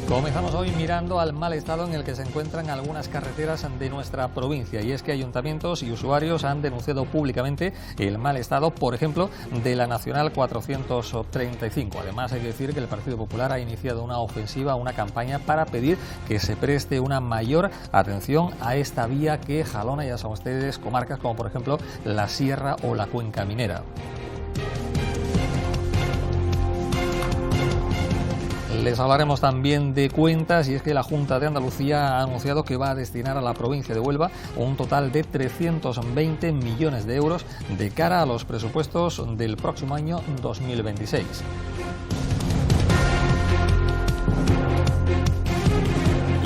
Comenzamos hoy mirando al mal estado en el que se encuentran algunas carreteras de nuestra provincia, y es que ayuntamientos y usuarios han denunciado públicamente el mal estado, por ejemplo, de la Nacional 435. Además, hay que decir que el Partido Popular ha iniciado una ofensiva, una campaña para pedir que se preste una mayor atención a esta vía que jalona, ya saben ustedes, comarcas como por ejemplo la Sierra o la Cuenca Minera. Les hablaremos también de cuentas, y es que la Junta de Andalucía ha anunciado que va a destinar a la provincia de Huelva un total de 320 millones de euros de cara a los presupuestos del próximo año 2026.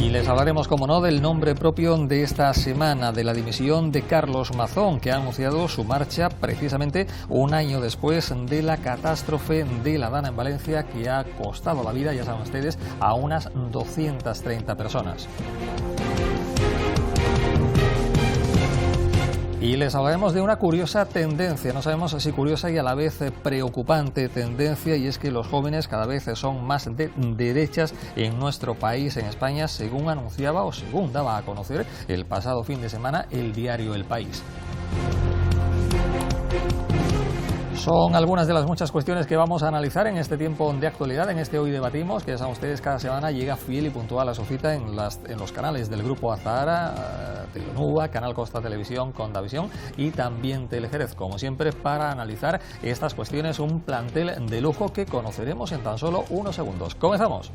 Y les hablaremos, como no, del nombre propio de esta semana, de la dimisión de Carlos Mazón, que ha anunciado su marcha precisamente un año después de la catástrofe de la Dana en Valencia, que ha costado la vida, ya saben ustedes, a unas 230 personas. Y les hablaremos de una curiosa tendencia, no sabemos si curiosa y a la vez preocupante tendencia, y es que los jóvenes cada vez son más de derechas en nuestro país, en España, según anunciaba o según daba a conocer el pasado fin de semana el diario El País. Son algunas de las muchas cuestiones que vamos a analizar en este tiempo de actualidad, en este Hoy Debatimos, que ya saben ustedes, cada semana llega fiel y puntual a su cita en los canales del Grupo Azahara, Telenova, Canal Costa Televisión, Condavisión y también Telejerez, como siempre, para analizar estas cuestiones, un plantel de lujo que conoceremos en tan solo unos segundos. ¡Comenzamos!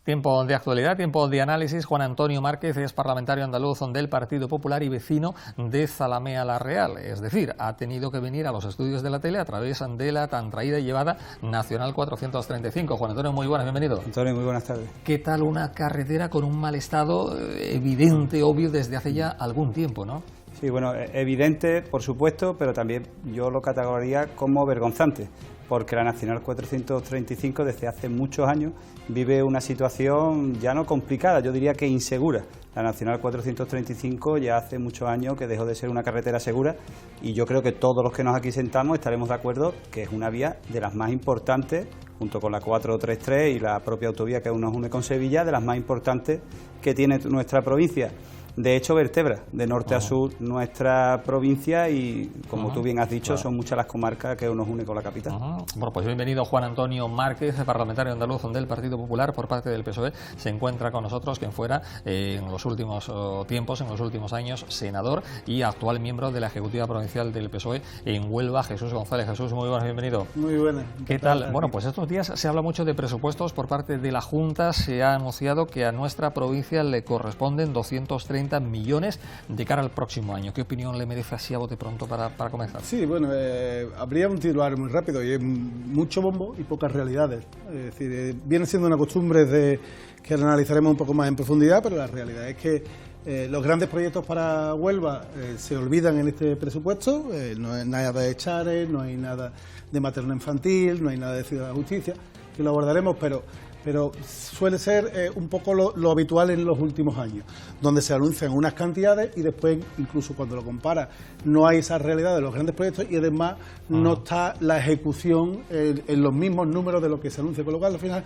Tiempo de actualidad, tiempo de análisis. Juan Antonio Márquez es parlamentario andaluz del Partido Popular y vecino de Zalamea la Real. Es decir, ha tenido que venir a los estudios de la tele a través de la tan traída y llevada Nacional 435. Juan Antonio, muy buenas, bienvenido. Antonio, muy buenas tardes. ¿Qué tal una carretera con un mal estado evidente, obvio, desde hace ya algún tiempo, no? Sí, bueno, evidente, por supuesto, pero también yo lo categorizaría como vergonzante, porque la Nacional 435 desde hace muchos años vive una situación ya no complicada, yo diría que insegura. La Nacional 435 ya hace muchos años que dejó de ser una carretera segura, y yo creo que todos los que nos aquí sentamos estaremos de acuerdo que es una vía de las más importantes, junto con la 433 y la propia autovía que nos une con Sevilla, de las más importantes que tiene nuestra provincia. De hecho, vertebra de norte a sur nuestra provincia y, como tú bien has dicho, son muchas las comarcas que nos une con la capital. Bueno, pues bienvenido Juan Antonio Márquez, parlamentario andaluz del Partido Popular por parte del PSOE. Se encuentra con nosotros quien fuera en los últimos tiempos, en los últimos años, senador y actual miembro de la Ejecutiva Provincial del PSOE en Huelva, Jesús González. Jesús, muy buenas, bienvenido. Muy buenas. ¿Qué tal? Bueno, pues estos días se habla mucho de presupuestos por parte de la Junta. Se ha anunciado que a nuestra provincia le corresponden 230 millones de cara al próximo año. ¿Qué opinión le merece así a bote pronto para comenzar? Sí, bueno, habría un titular muy rápido y es mucho bombo y pocas realidades. Es decir, viene siendo una costumbre que analizaremos un poco más en profundidad, pero la realidad es que los grandes proyectos para Huelva se olvidan en este presupuesto. No hay nada de Echares, no hay nada de materno infantil, no hay nada de Ciudad de Justicia, que lo abordaremos, pero suele ser un poco lo habitual en los últimos años, donde se anuncian unas cantidades y después, incluso cuando lo compara, no hay esa realidad de los grandes proyectos y además no está la ejecución en los mismos números de lo que se anuncia, con lo cual al final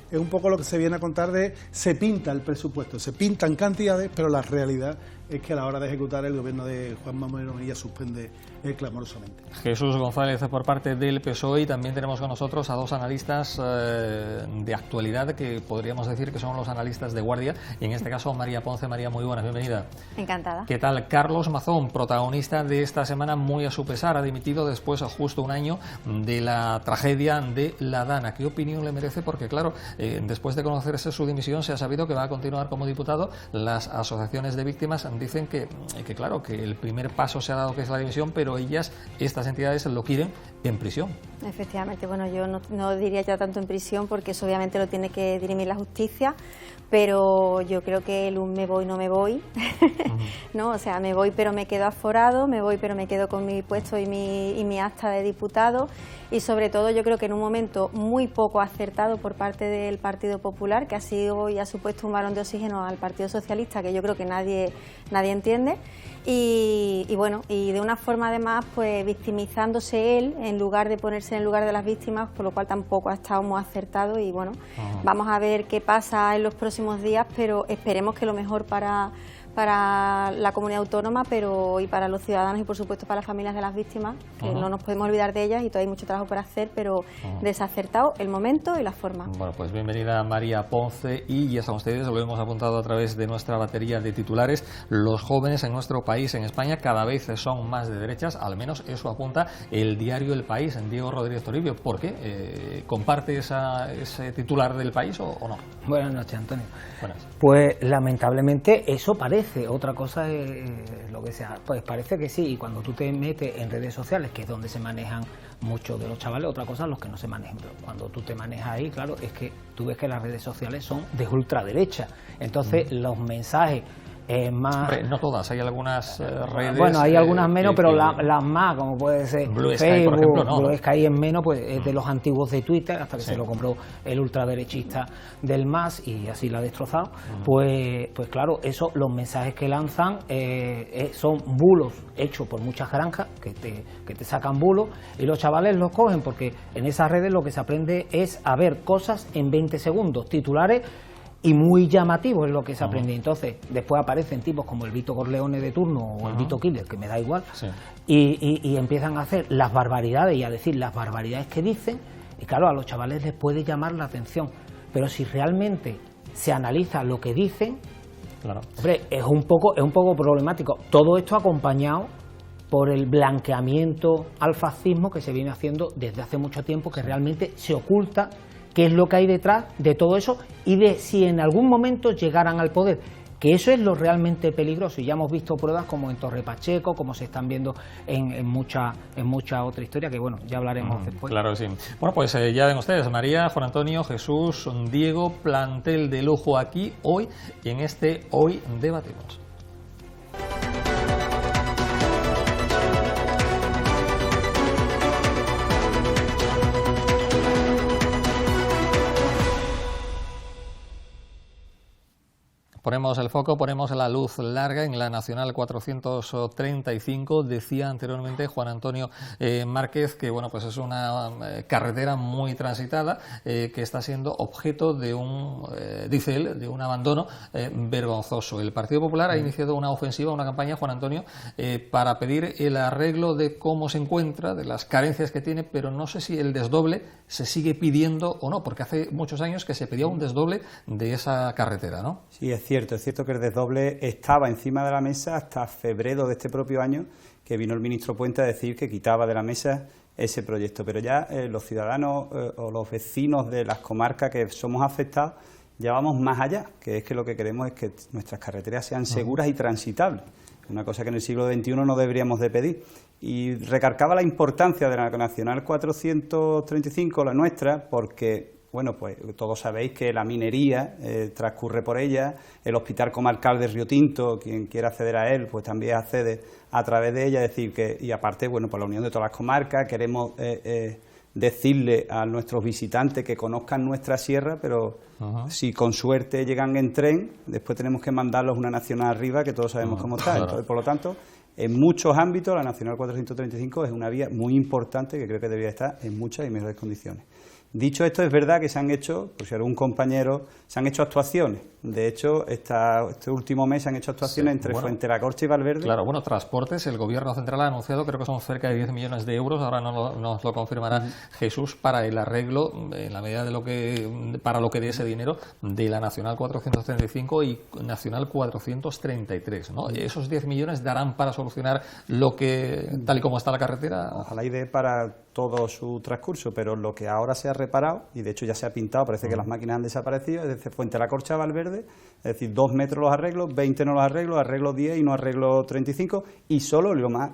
es un poco lo que se viene a contar de se pinta el presupuesto, se pintan cantidades, pero la realidad es que a la hora de ejecutar el gobierno de Juan Manuel Omella suspende clamorosamente. Jesús González por parte del PSOE, y también tenemos con nosotros a dos analistas de actualidad que podríamos decir que son los analistas de guardia, y en este caso María Ponce. María, muy buenas, bienvenida. Encantada. ¿Qué tal? Carlos Mazón, protagonista de esta semana, muy a su pesar, ha dimitido después justo un año de la tragedia de la Dana. ¿Qué opinión le merece? Porque claro, después de conocerse su dimisión se ha sabido que va a continuar como diputado. Las asociaciones de víctimas dicen que claro, que el primer paso se ha dado, que es la dimisión, pero estas entidades lo quieren en prisión. Efectivamente, bueno, yo no diría ya tanto en prisión, porque eso obviamente lo tiene que dirimir la justicia, pero yo creo que el me voy, no me voy, ¿no? O sea, me voy pero me quedo aforado, me voy pero me quedo con mi puesto y mi acta de diputado, y sobre todo yo creo que en un momento muy poco acertado por parte del Partido Popular, que ha sido y ha supuesto un balón de oxígeno al Partido Socialista, que yo creo que nadie entiende, y bueno, y de una forma además pues victimizándose él en lugar de ponerse en el lugar de las víctimas, por lo cual tampoco ha estado muy acertado, y bueno, vamos a ver qué pasa en los próximos días, pero esperemos que lo mejor para la comunidad autónoma, pero y para los ciudadanos y por supuesto para las familias de las víctimas, que no nos podemos olvidar de ellas, y todavía hay mucho trabajo por hacer, pero desacertado el momento y la forma. Bueno, pues bienvenida María Ponce, y ya están ustedes, lo hemos apuntado a través de nuestra batería de titulares, los jóvenes en nuestro país, en España, cada vez son más de derechas, al menos eso apunta el diario El País, en Diego Rodríguez Toribio. ¿Por qué? ¿Comparte ese titular del País o no? Buenas noches, Antonio. Buenas. Pues lamentablemente eso parece, otra cosa es lo que sea, pues parece que sí, y cuando tú te metes en redes sociales, que es donde se manejan muchos de los chavales, otra cosa los que no se manejan, pero cuando tú te manejas ahí, claro, es que tú ves que las redes sociales son de ultraderecha, entonces los mensajes más... Hombre, no todas, hay algunas redes... Bueno, hay algunas menos, pero las más, como puede ser Blue Sky, Facebook, por ejemplo, no. Blue Sky es menos, pues es de los antiguos de Twitter, hasta que se lo compró el ultraderechista del MAS y así la ha destrozado. Pues claro, eso, los mensajes que lanzan son bulos hechos por muchas granjas que te sacan bulos, y los chavales los cogen porque en esas redes lo que se aprende es a ver cosas en 20 segundos, titulares, y muy llamativo es lo que se aprende. Entonces después aparecen tipos como el Vito Corleone de turno o el Vito Killer, que me da igual, y empiezan a hacer las barbaridades y a decir las barbaridades que dicen, y claro, a los chavales les puede llamar la atención, pero si realmente se analiza lo que dicen, claro, hombre, es un poco problemático. Todo esto acompañado por el blanqueamiento al fascismo que se viene haciendo desde hace mucho tiempo, que realmente se oculta qué es lo que hay detrás de todo eso y de si en algún momento llegaran al poder, que eso es lo realmente peligroso, y ya hemos visto pruebas como en Torre Pacheco, como se están viendo en mucha otra historia, que bueno, ya hablaremos después. Claro que sí. Bueno, pues ya ven ustedes, María, Juan Antonio, Jesús, Diego, plantel de lujo aquí hoy, y en este Hoy Debatimos. Ponemos el foco, ponemos la luz larga en la Nacional 435. Decía anteriormente Juan Antonio Márquez que bueno, pues es una carretera muy transitada, que está siendo objeto de dice él, de un abandono vergonzoso. El Partido Popular ha iniciado una ofensiva, una campaña, Juan Antonio, para pedir el arreglo de cómo se encuentra, de las carencias que tiene, pero no sé si el desdoble se sigue pidiendo o no, porque hace muchos años que se pedía un desdoble de esa carretera, ¿no? Sí, es cierto que el desdoble estaba encima de la mesa hasta febrero de este propio año, que vino el ministro Puente a decir que quitaba de la mesa ese proyecto, pero ya los ciudadanos o los vecinos de las comarcas que somos afectados ya vamos más allá, que es que lo que queremos es que nuestras carreteras sean seguras y transitables, una cosa que en el siglo XXI no deberíamos de pedir. Y recargaba la importancia de la Nacional 435, la nuestra, porque bueno, pues todos sabéis que la minería transcurre por ella, el Hospital Comarcal de Río Tinto, quien quiera acceder a él, pues también accede a través de ella, es decir, que, y aparte, bueno, por la unión de todas las comarcas, queremos decirle a nuestros visitantes que conozcan nuestra sierra, pero si con suerte llegan en tren, después tenemos que mandarlos una nacional arriba, que todos sabemos cómo está. Entonces, por lo tanto, en muchos ámbitos la Nacional 435 es una vía muy importante que creo que debería estar en muchas y mejores condiciones. Dicho esto, es verdad que se han hecho, por si algún compañero, se han hecho actuaciones. De hecho, este último mes se han hecho actuaciones entre Fuentelacorche y Valverde. Claro, bueno, transportes, el Gobierno Central ha anunciado, creo que son cerca de 10 millones de euros, ahora nos lo confirmará Jesús, para el arreglo, en la medida de para lo que dé ese dinero, de la Nacional 435 y Nacional 433, ¿no? ¿Esos 10 millones darán para solucionar lo que, tal y como está la carretera? Ojalá y dé para todo su transcurso, pero lo que ahora se ha reparado, y de hecho ya se ha pintado, parece que las máquinas han desaparecido, es decir, Fuentelacorche a Valverde, es decir, 2 metros los arreglos, 20 no los arreglos, arreglo 10 y no arreglo 35, y solo lo más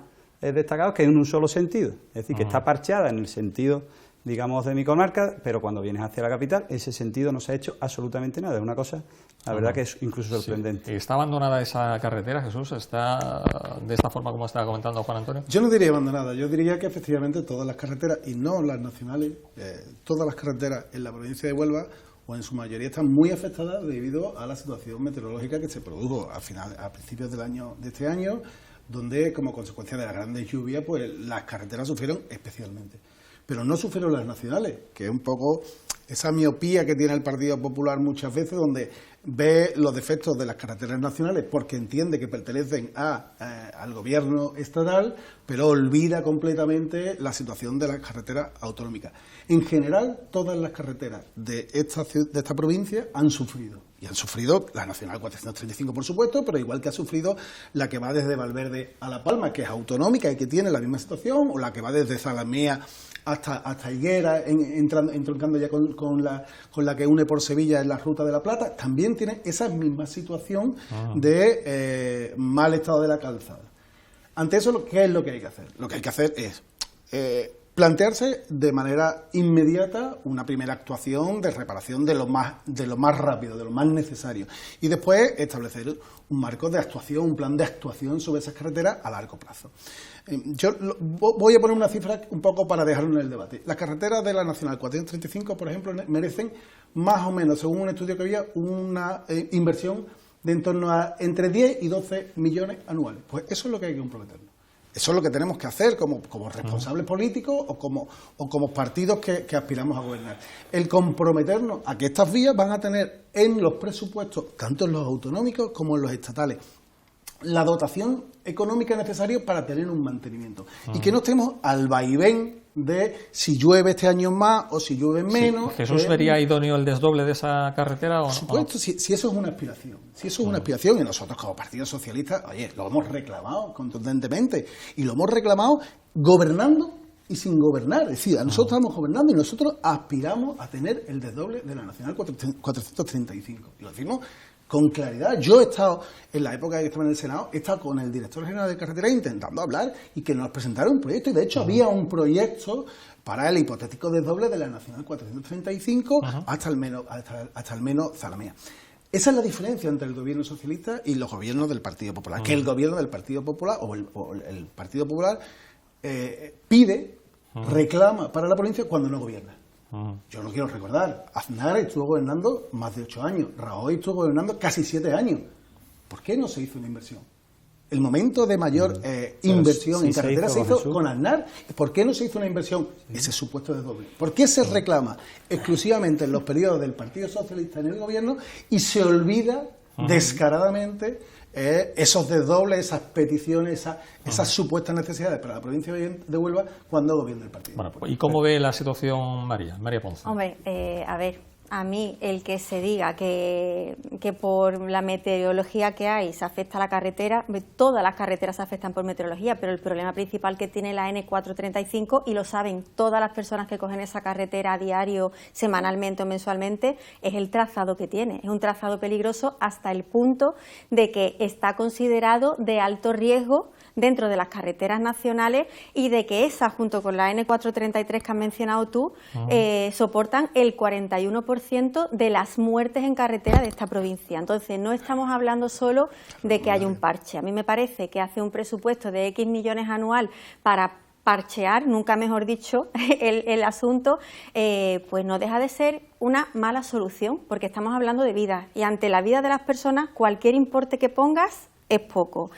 destacados que es en un solo sentido, es decir, que está parcheada en el sentido, digamos, de mi comarca, pero cuando vienes hacia la capital, ese sentido no se ha hecho absolutamente nada. Es una cosa, la verdad, que es incluso sorprendente. Sí. ¿Está abandonada esa carretera, Jesús? ¿Está de esta forma como estaba comentando Juan Antonio? Yo no diría abandonada, yo diría que efectivamente todas las carreteras, y no las nacionales, todas las carreteras en la provincia de Huelva, o en su mayoría, están muy afectadas debido a la situación meteorológica que se produjo a principios de este año, donde como consecuencia de las grandes lluvias, pues las carreteras sufrieron especialmente. Pero no sufrieron las nacionales, que es un poco esa miopía que tiene el Partido Popular muchas veces, donde ve los defectos de las carreteras nacionales porque entiende que pertenecen al gobierno estatal, pero olvida completamente la situación de las carreteras autonómicas. En general, todas las carreteras de esta provincia han sufrido. Y han sufrido la Nacional 435, por supuesto, pero igual que ha sufrido la que va desde Valverde a La Palma, que es autonómica y que tiene la misma situación, o la que va desde Zalamea hasta Higuera, entroncando ya con la que une por Sevilla en la Ruta de la Plata, también tiene esa misma situación de mal estado de la calzada. Ante eso, ¿qué es lo que hay que hacer? Lo que hay que hacer es plantearse de manera inmediata una primera actuación de reparación de lo más rápido, de lo más necesario, y después establecer un marco de actuación, un plan de actuación sobre esas carreteras a largo plazo. Yo voy a poner una cifra un poco para dejarlo en el debate. Las carreteras de la Nacional 435, por ejemplo, merecen más o menos, según un estudio que había, una inversión de en torno a entre 10 y 12 millones anuales. Pues eso es lo que hay que comprometernos. Eso es lo que tenemos que hacer como responsables políticos o como partidos que aspiramos a gobernar. El comprometernos a que estas vías van a tener en los presupuestos, tanto en los autonómicos como en los estatales, la dotación económica necesaria para tener un mantenimiento. Y que no estemos al vaivén de si llueve este año más o si llueve menos. Sí. ¿Jesús vería idóneo el desdoble de esa carretera o no? Por supuesto, si eso es una aspiración. Si eso es una aspiración, y nosotros como Partido Socialista, oye, lo hemos reclamado contundentemente, y lo hemos reclamado gobernando y sin gobernar. Es decir, nosotros estamos gobernando y nosotros aspiramos a tener el desdoble de la Nacional 435. Y lo decimos con claridad. Yo he estado, en la época que estaba en el Senado, he estado con el director general de carreteras intentando hablar y que nos presentara un proyecto, y de hecho había un proyecto para el hipotético desdoble de la Nacional 435 hasta al menos Zalamea. Esa es la diferencia entre el gobierno socialista y los gobiernos del Partido Popular, que el gobierno del Partido Popular o el Partido Popular pide, reclama para la provincia cuando no gobierna. Yo no quiero recordar, Aznar estuvo gobernando más de 8 años, Rajoy estuvo gobernando casi 7 años. ¿Por qué no se hizo una inversión? El momento de mayor inversión en carreteras se hizo con Aznar. ¿Por qué no se hizo una inversión? Ese supuesto desdoble. ¿Por qué se reclama exclusivamente en los periodos del Partido Socialista en el gobierno y se olvida descaradamente esos desdobles, esas peticiones, esas supuestas necesidades para la provincia de Huelva cuando gobierna el partido? Bueno, ¿y cómo ve la situación María Ponce? Hombre, a ver, a mí el que se diga que por la meteorología que hay se afecta a la carretera, todas las carreteras se afectan por meteorología, pero el problema principal que tiene la N435, y lo saben todas las personas que cogen esa carretera a diario, semanalmente o mensualmente, es el trazado que tiene. Es un trazado peligroso hasta el punto de que está considerado de alto riesgo dentro de las carreteras nacionales, y de que esas, junto con la N433 que has mencionado tú, soportan el 41% de las muertes en carretera de esta provincia. Entonces, no estamos hablando solo de que hay un parche. A mí me parece que hace un presupuesto de X millones anual para parchear, nunca mejor dicho, el asunto, pues no deja de ser una mala solución, porque estamos hablando de vidas, y ante la vida de las personas, cualquier importe que pongas es poco.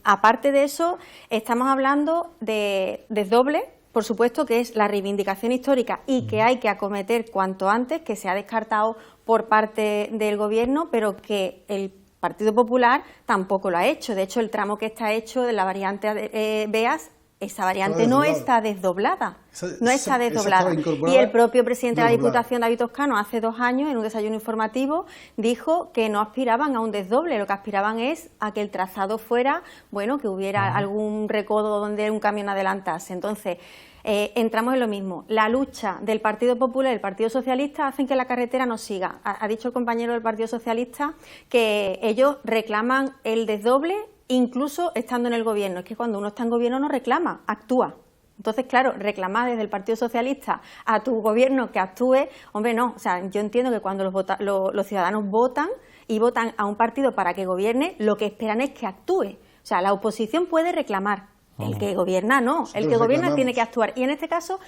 Aparte de eso, estamos hablando de desdoble, por supuesto, que es la reivindicación histórica y que hay que acometer cuanto antes, que se ha descartado por parte del Gobierno, pero que el Partido Popular tampoco lo ha hecho. De hecho, el tramo que está hecho de la variante Beas, esa variante no está desdoblada. No está desdoblada. Y el propio presidente de la Diputación, David Toscano, hace 2 años, en un desayuno informativo, dijo que no aspiraban a un desdoble, lo que aspiraban es a que el trazado fuera, bueno, que hubiera algún recodo donde un camión adelantase. Entonces, entramos en lo mismo. La lucha del Partido Popular y del Partido Socialista hacen que la carretera no siga. Ha dicho el compañero del Partido Socialista que ellos reclaman el desdoble incluso estando en el gobierno. Es que cuando uno está en gobierno no reclama, actúa. Entonces, claro, reclamar desde el Partido Socialista a tu gobierno que actúe, hombre, no. O sea, yo entiendo que cuando los ciudadanos votan y votan a un partido para que gobierne, lo que esperan es que actúe. O sea, la oposición puede reclamar, el que gobierna no. El que gobierna tiene que actuar. Y en este caso,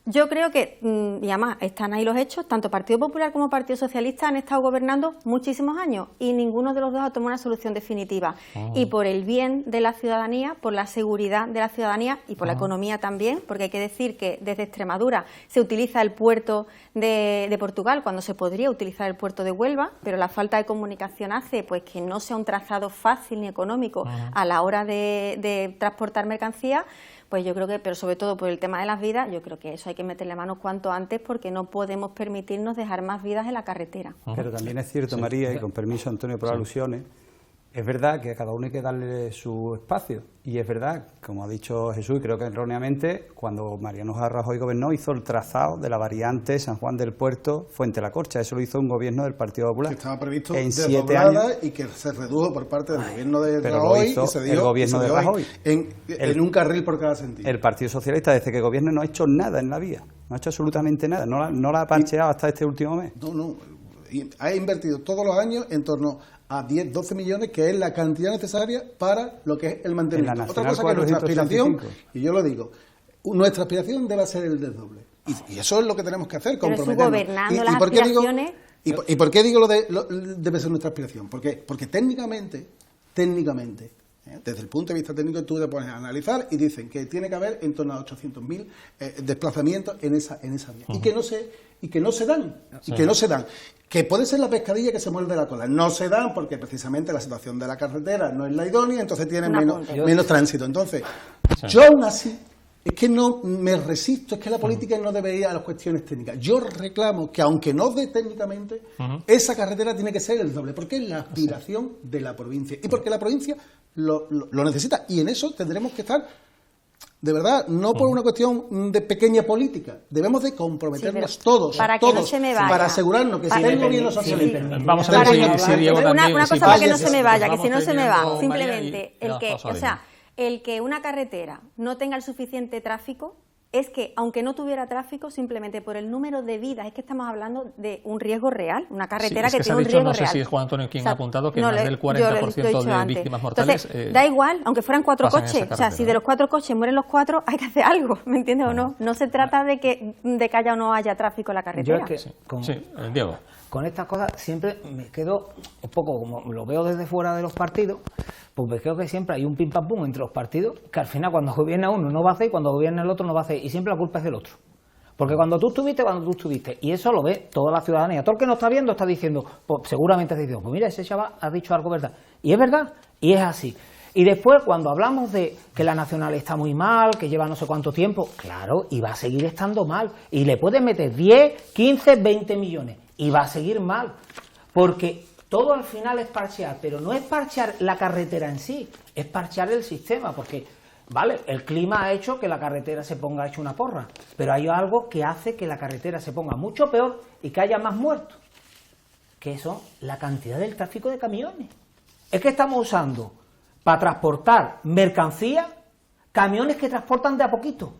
yo creo que, y además están ahí los hechos, tanto Partido Popular como Partido Socialista han estado gobernando muchísimos años y ninguno de los dos ha tomado una solución definitiva. Y por el bien de la ciudadanía, por la seguridad de la ciudadanía y por la economía también, porque hay que decir que desde Extremadura se utiliza el puerto de Portugal cuando se podría utilizar el puerto de Huelva, pero la falta de comunicación hace pues que no sea un trazado fácil ni económico a la hora de transportar mercancías. Pues yo creo que, pero sobre todo por el tema de las vidas, yo creo que eso hay que meterle mano cuanto antes porque no podemos permitirnos dejar más vidas en la carretera. Pero también es cierto, María, y con permiso, Antonio, por alusiones, es verdad que a cada uno hay que darle su espacio. Y es verdad, como ha dicho Jesús, y creo que erróneamente, cuando Mariano Rajoy gobernó, hizo el trazado de la variante San Juan del Puerto Fuente La Corcha. Eso lo hizo un gobierno del Partido Popular. Que estaba previsto en desdoblada y que se redujo por parte del gobierno de Rajoy y se dio, el gobierno de Rajoy en un carril por cada sentido. El Partido Socialista, desde que gobierne, no ha hecho nada en la vía. No ha hecho absolutamente nada. No la ha parcheado hasta este último mes. No. Ha invertido todos los años en torno a 10, 12 millones, que es la cantidad necesaria para lo que es el mantenimiento. Otra cosa que nuestra aspiración, y yo lo digo, nuestra aspiración debe ser el desdoble. Y eso es lo que tenemos que hacer, comprometernos. Pero gobernando las aspiraciones... ¿Y por qué digo debe ser nuestra aspiración? Porque técnicamente, desde el punto de vista técnico, tú te pones a analizar y dicen que tiene que haber en torno a 800.000 desplazamientos en esa vía. Y que no se dan. Que puede ser la pescadilla que se muerde la cola. No se dan porque precisamente la situación de la carretera no es la idónea, entonces tienen menos tránsito. Entonces, yo aún así, es que no me resisto, es que la política no debe ir a las cuestiones técnicas. Yo reclamo que, aunque no dé técnicamente, esa carretera tiene que ser el doble, porque es la aspiración de la provincia. Y porque la provincia lo necesita. Y en eso tendremos que estar... De verdad, no por una cuestión de pequeña política, debemos de comprometernos todos, para que no se me vaya, para asegurarnos que estén gobiernos socialistas. Vamos a ver si Diego también... Una cosa para que no se me vaya, que si no se me va, simplemente el que una carretera no tenga el suficiente tráfico es que, aunque no tuviera tráfico, simplemente por el número de vidas, es que estamos hablando de un riesgo real, una carretera que tiene un riesgo real. No sé si es Juan Antonio quien ha apuntado que más del 40% de víctimas mortales... Entonces, da igual, aunque fueran 4 coches, o sea, si de los 4 coches mueren los 4, hay que hacer algo, ¿me entiendes o no? No se trata de que haya o no haya tráfico en la carretera. Yo es que, Diego. Con estas cosas siempre me quedo un poco, como lo veo desde fuera de los partidos, pues me creo que siempre hay un pim pam pum entre los partidos, que al final cuando gobierna uno no va a hacer y cuando gobierna el otro no va a hacer, y siempre la culpa es del otro. Porque cuando tú estuviste, y eso lo ve toda la ciudadanía, todo el que no está viendo está diciendo, pues seguramente está diciendo, pues mira, ese chaval ha dicho algo verdad. Y es verdad, y es así. Y después, cuando hablamos de que la nacional está muy mal, que lleva no sé cuánto tiempo, claro, y va a seguir estando mal. Y le pueden meter 10, 15, 20 millones, y va a seguir mal. Porque todo al final es parchear, pero no es parchear la carretera en sí, es parchear el sistema, porque, vale, el clima ha hecho que la carretera se ponga hecho una porra, pero hay algo que hace que la carretera se ponga mucho peor y que haya más muertos, que eso, la cantidad del tráfico de camiones. Es que estamos usando para transportar mercancía, camiones que transportan de a poquito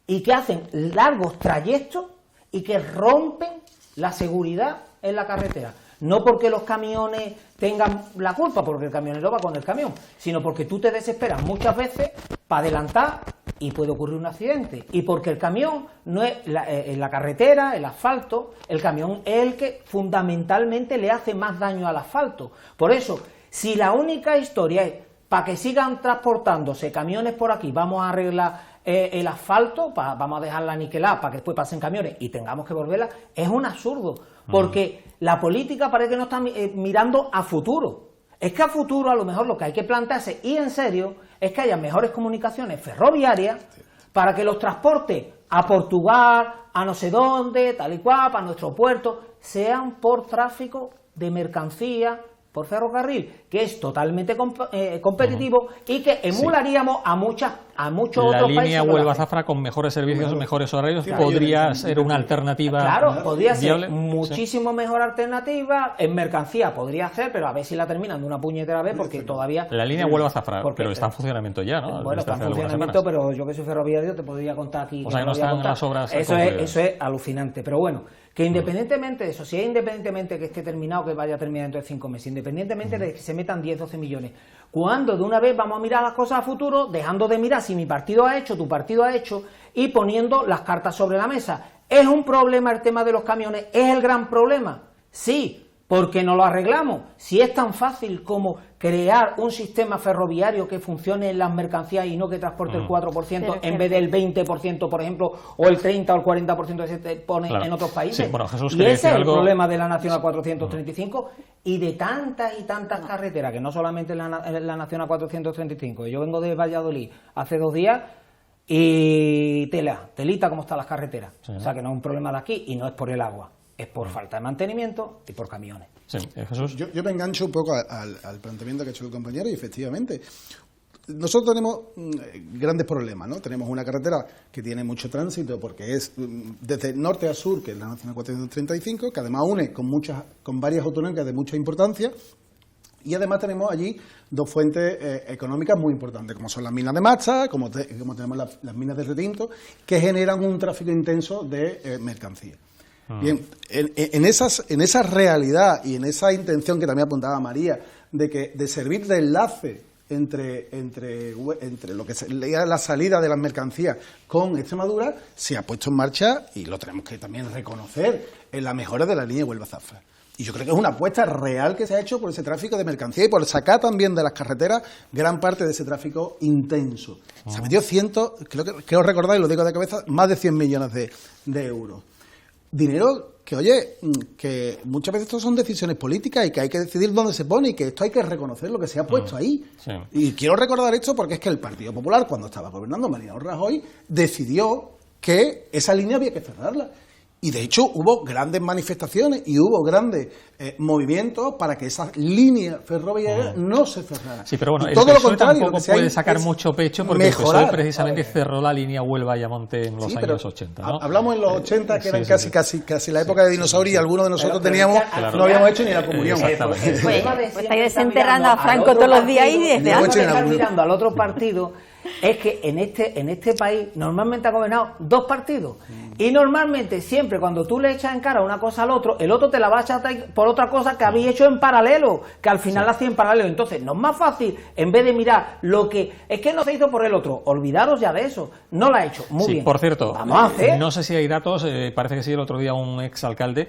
y que hacen largos trayectos y que rompen la seguridad en la carretera. No porque los camiones tengan la culpa, porque el camionero va con el camión, sino porque tú te desesperas muchas veces para adelantar y puede ocurrir un accidente. Y porque el camión no es en la carretera, el asfalto, el camión es el que fundamentalmente le hace más daño al asfalto. Por eso, si la única historia es para que sigan transportándose camiones por aquí, vamos a arreglar el asfalto, vamos a dejarla aniquilada para que después pasen camiones y tengamos que volverla, es un absurdo, porque la política parece que no está mirando a futuro. Es que a futuro a lo mejor lo que hay que plantearse, y en serio, es que haya mejores comunicaciones ferroviarias para que los transportes a Portugal, a no sé dónde, tal y cual, para nuestro puerto, sean por tráfico de mercancía por ferrocarril, que es totalmente competitivo y que emularíamos a muchos otros países. La línea Huelva-Zafra con mejores servicios, mejores horarios, podría ser una alternativa. Claro, podría viable. ser muchísimo mejor alternativa. En mercancía podría ser, pero a ver si la terminan de una puñetera vez, porque todavía... La línea Huelva-Zafra, pero está en funcionamiento ya, ¿no? Bueno, está en funcionamiento, pero yo que soy ferroviario te podría contar aquí... O sea, que no están las obras... Eso es alucinante, pero bueno, que independientemente de eso, si es independientemente que esté terminado, que vaya a terminar dentro de 5 meses, independientemente de que se metan 10, 12 millones, cuando de una vez vamos a mirar las cosas a futuro, dejando de mirar si mi partido ha hecho, tu partido ha hecho, y poniendo las cartas sobre la mesa. ¿Es un problema el tema de los camiones? ¿Es el gran problema? Sí, porque no lo arreglamos. Si es tan fácil como crear un sistema ferroviario que funcione en las mercancías y no que transporte el 4% en vez del 20%, por ejemplo, o el 30 o el 40% que se pone en otros países. Sí, bueno, Jesús, y ese es el problema de la Nacional 435 y de tantas y tantas carreteras, que no solamente la Nacional 435. Yo vengo de Valladolid hace 2 días y telita como están las carreteras. Sí. O sea, que no es un problema de aquí y no es por el agua. Es por falta de mantenimiento y por camiones. Sí, Jesús. Yo me engancho un poco al planteamiento que ha hecho el compañero y efectivamente nosotros tenemos grandes problemas, ¿no? Tenemos una carretera que tiene mucho tránsito porque es desde norte a sur, que es la Nacional 435, que además une con varias autonómicas de mucha importancia. Y además tenemos allí 2 fuentes económicas muy importantes, como son las minas de Macha, como tenemos las minas de Retinto, que generan un tráfico intenso de mercancías. Bien, en esa realidad y en esa intención que también apuntaba María, de servir de enlace entre lo que sería la salida de las mercancías con Extremadura, se ha puesto en marcha, y lo tenemos que también reconocer, en la mejora de la línea Huelva-Zafra. Y yo creo que es una apuesta real que se ha hecho por ese tráfico de mercancía y por sacar también de las carreteras gran parte de ese tráfico intenso. Se ha metido creo recordar, y lo digo de cabeza, más de 100 millones de euros. Dinero que, oye, que muchas veces esto son decisiones políticas y que hay que decidir dónde se pone y que esto hay que reconocer lo que se ha puesto ahí. Sí. Y quiero recordar esto porque es que el Partido Popular, cuando estaba gobernando Mariano Rajoy, decidió que esa línea había que cerrarla. Y de hecho hubo grandes manifestaciones y hubo grandes movimientos para que esa línea ferroviaria no se cerrara. Sí, pero bueno, y todo lo contrario, tampoco puede sacar mucho pecho porque el PSOE precisamente cerró la línea Huelva-Ayamonte en los años 80, ¿no? Hablamos en los 80, que eran casi la época de dinosaurio, y algunos de nosotros no habíamos hecho ni la comunión. Pues estáis desenterrando a Franco todos los días y desde antes. Estar mirando al otro partido. Es que en este país normalmente ha gobernado 2 partidos y normalmente siempre cuando tú le echas en cara una cosa al otro, el otro te la va a echar por otra cosa que habéis hecho en paralelo, que al final la hacía en paralelo. Entonces no es más fácil, en vez de mirar lo que es que no se hizo por el otro, olvidaros ya de eso, no la ha hecho, muy bien. Por cierto, vamos a hacer. No sé si hay datos, parece que sí, el otro día un exalcalde,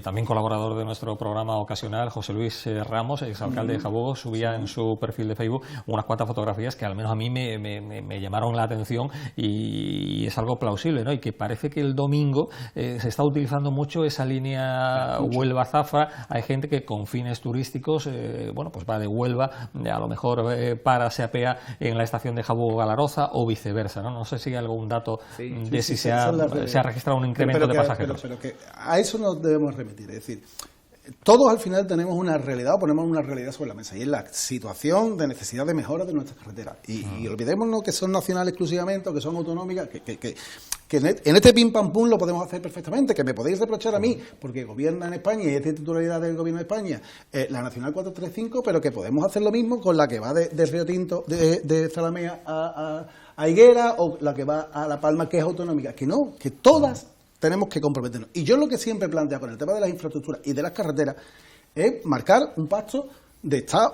también colaborador de nuestro programa ocasional, José Luis Ramos, exalcalde de Jabugo, subía en su perfil de Facebook unas cuantas fotografías que al menos a mí me llamaron la atención y es algo plausible, ¿no? Y que parece que el domingo se está utilizando mucho esa línea Huelva-Zafra. Hay gente que con fines turísticos, pues va de Huelva, a lo mejor se apea en la estación de Jabugo-Galaroza o viceversa, ¿no? No sé si hay algún dato de si se ha registrado un incremento de pasajeros. Pero que a eso nos debemos remitir, es decir, todos al final tenemos una realidad, o ponemos una realidad sobre la mesa, y es la situación de necesidad de mejora de nuestras carreteras. Y olvidémonos que son nacionales exclusivamente o que son autonómicas, que en este pim pam pum lo podemos hacer perfectamente, que me podéis reprochar a mí, porque gobierna en España y es de titularidad del gobierno de España la Nacional 435, pero que podemos hacer lo mismo con la que va de Río Tinto, de Zalamea a Higuera, o la que va a La Palma, que es autonómica. Que no, que todas tenemos que comprometernos. Y yo lo que siempre planteo con el tema de las infraestructuras y de las carreteras es marcar un pacto de Estado,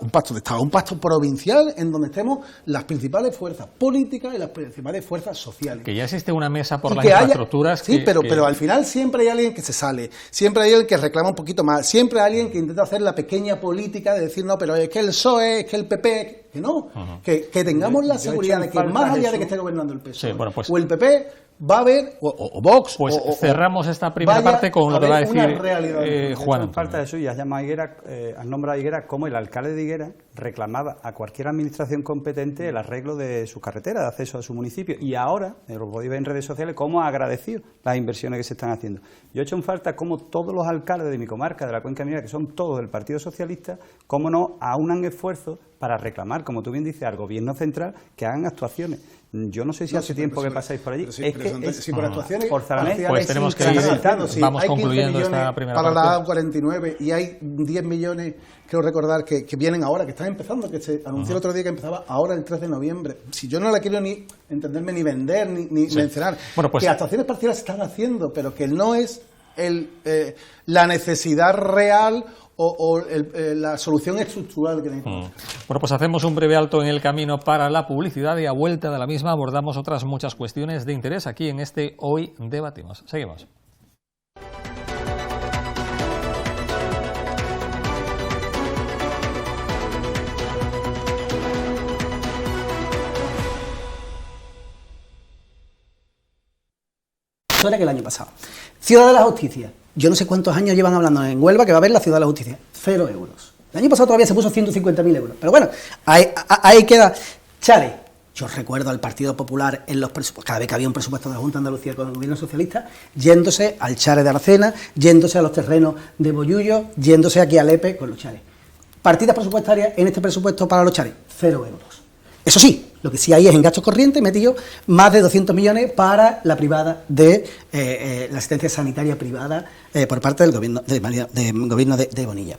un pacto provincial en donde estemos las principales fuerzas políticas y las principales fuerzas sociales. Que ya existe una mesa por las infraestructuras. Sí, pero al final siempre hay alguien que se sale, siempre hay alguien que reclama un poquito más, siempre hay alguien que intenta hacer la pequeña política de decir, no, pero es que el PSOE, es que el PP, que no, que tengamos la seguridad de que más allá de que esté gobernando el PSOE o el PP, va a haber, o Vox... Pues cerramos esta primera parte con lo que va a decir Juan. Falta de eso, y has llamado a Higuera, has nombrado a Higuera como el alcalde de Higuera, reclamaba a cualquier administración competente el arreglo de su carretera, de acceso a su municipio, y ahora, lo podéis ver en redes sociales, cómo ha agradecido las inversiones que se están haciendo. Yo he hecho en falta cómo todos los alcaldes de mi comarca, de la Cuenca Minera, que son todos del Partido Socialista, cómo no aunan esfuerzos para reclamar, como tú bien dices, al Gobierno central que hagan actuaciones. Yo no sé si hace tiempo que pasáis por allí. Por actuaciones por Zalamés, pues tenemos que ir, vamos concluyendo esta primera parte. Para la A49 y hay 10 millones, creo recordar, que vienen ahora, que están empezando, que se anunció el otro día que empezaba ahora el 3 de noviembre. Si yo no la quiero ni entenderme, ni vender, ni mencionar, bueno, pues, que actuaciones parciales se están haciendo, pero que no es la necesidad real o la solución estructural que necesitamos. Bueno, pues hacemos un breve alto en el camino para la publicidad y a vuelta de la misma abordamos otras muchas cuestiones de interés aquí en este Hoy Debatimos. Seguimos. Que el año pasado. Ciudad de la Justicia. Yo no sé cuántos años llevan hablando en Huelva que va a haber la Ciudad de la Justicia. 0 euros. El año pasado todavía se puso 150.000 euros. Pero bueno, ahí queda. Chare. Yo recuerdo al Partido Popular en los presupuestos, cada vez que había un presupuesto de la Junta de Andalucía con el gobierno socialista, yéndose al Chare de Aracena, yéndose a los terrenos de Bollullo, yéndose aquí a Lepe con los Chares. Partidas presupuestarias en este presupuesto para los Chares, 0 euros. Eso sí, lo que sí hay es en gastos corrientes metido más de 200 millones para la privada de la asistencia sanitaria privada por parte del gobierno de Bonilla.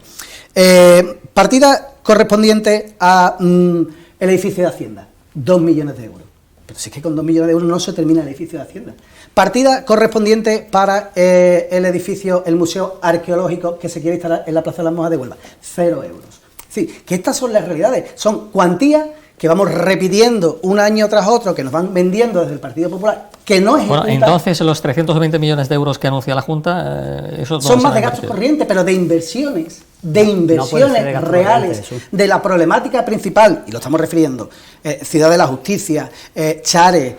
Partida correspondiente a el edificio de Hacienda, 2 millones de euros. Pero si es que con 2 millones de euros no se termina el edificio de Hacienda. Partida correspondiente para el edificio, el Museo Arqueológico que se quiere instalar en la Plaza de las Monjas de Huelva, 0 euros. Es decir, que estas son las realidades, son cuantías que vamos repitiendo un año tras otro, que nos van vendiendo desde el Partido Popular, que no es... Bueno, entonces los 320 millones de euros que anuncia la Junta... esos son más de gastos corrientes, pero de inversiones reales, de la problemática principal, y lo estamos refiriendo, Ciudad de la Justicia, Chare,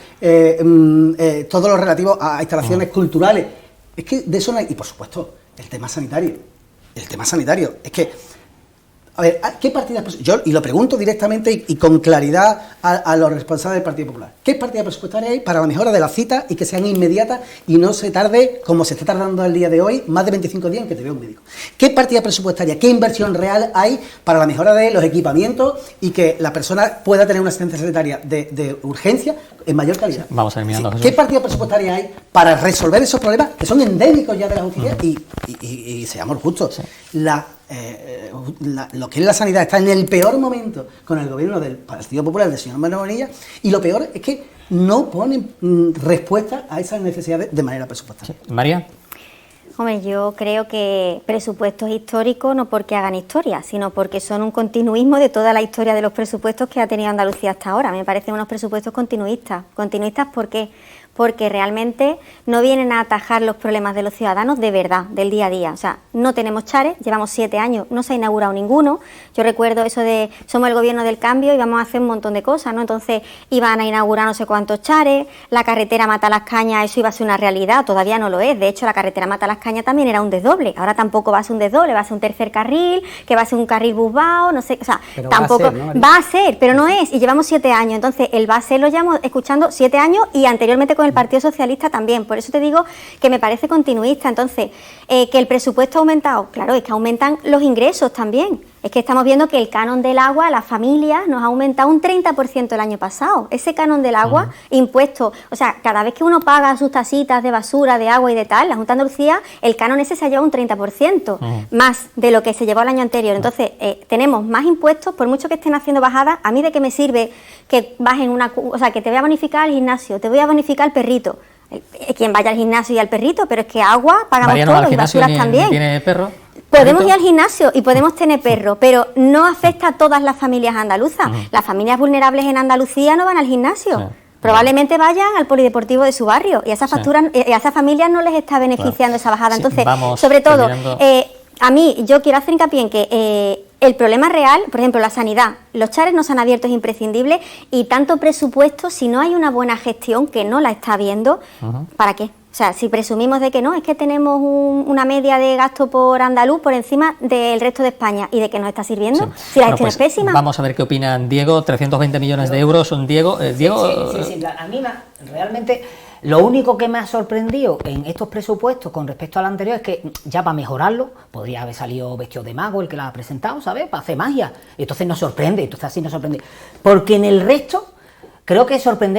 todo lo relativo a instalaciones culturales. Es que de eso no hay... Y por supuesto, el tema sanitario, es que... A ver, ¿qué partidas? Yo, y lo pregunto directamente y con claridad a los responsables del Partido Popular. ¿Qué partidas presupuestarias hay para la mejora de las citas y que sean inmediatas y no se tarde, como se está tardando el día de hoy, más de 25 días en que te vea un médico? ¿Qué partida presupuestaria, qué inversión real hay para la mejora de los equipamientos y que la persona pueda tener una asistencia sanitaria de urgencia en mayor calidad? Vamos a ir mirando. ¿Qué partida presupuestaria hay para resolver esos problemas que son endémicos ya de la justicia? Y seamos justos, lo que es la sanidad está en el peor momento con el gobierno del Partido Popular del señor Manuel Bonilla, y lo peor es que no ponen respuesta a esas necesidades de manera presupuestaria. María. Hombre, yo creo que presupuestos históricos no porque hagan historia, sino porque son un continuismo de toda la historia de los presupuestos que ha tenido Andalucía hasta ahora. Me parecen unos presupuestos continuistas. ¿Continuistas por qué? Porque realmente no vienen a atajar los problemas de los ciudadanos de verdad, del día a día. O sea, no tenemos chares, llevamos 7 años, no se ha inaugurado ninguno. Yo recuerdo eso de somos el gobierno del cambio y vamos a hacer un montón de cosas, ¿no? Entonces iban a inaugurar no sé cuántos chares, la carretera Mata-Las-Cañas, eso iba a ser una realidad, todavía no lo es. De hecho, la carretera Mata-Las-Cañas también era un desdoble, ahora tampoco va a ser un desdoble, va a ser un tercer carril, que va a ser un carril busbao, no sé, o sea, pero tampoco va a ser, pero no es, y llevamos 7 años. Entonces, el va a ser lo llevamos escuchando 7 años y anteriormente con el Partido Socialista también, por eso te digo que me parece continuista. Entonces, que el presupuesto ha aumentado, claro, es que aumentan los ingresos también. Es que estamos viendo que el canon del agua a las familias nos ha aumentado un 30% el año pasado. Ese canon del agua impuesto, o sea, cada vez que uno paga sus tasitas de basura, de agua y de tal, la Junta de Andalucía, el canon ese se ha llevado un 30% más de lo que se llevó el año anterior. Entonces, tenemos más impuestos, por mucho que estén haciendo bajadas. ¿A mí de qué me sirve que bajen o sea, que te voy a bonificar al gimnasio, te voy a bonificar al perrito? Quien vaya al gimnasio y al perrito, pero es que agua pagamos todos y basuras también. ¿Tiene perro? Podemos ir al gimnasio y podemos tener perro, pero no afecta a todas las familias andaluzas. Las familias vulnerables en Andalucía no van al gimnasio. Probablemente vayan al polideportivo de su barrio y a esas facturas, a esas familias no les está beneficiando esa bajada. Entonces, sobre todo, a mí, yo quiero hacer hincapié en que el problema real, por ejemplo, la sanidad, los chares no se han abierto, es imprescindible, y tanto presupuesto, si no hay una buena gestión, que no la está habiendo, ¿para qué? O sea, si presumimos de que no, es que tenemos una media de gasto por andaluz por encima del resto de España y de que nos está sirviendo, si la gestión es pésima. Vamos a ver qué opinan Diego, 320 millones de euros. Diego, Sí, a mí realmente lo único que me ha sorprendido en estos presupuestos con respecto al anterior es que ya para mejorarlo podría haber salido vestido de mago el que la ha presentado, ¿sabes? Para hacer magia. Entonces nos sorprende, entonces así nos sorprende. Porque en el resto creo que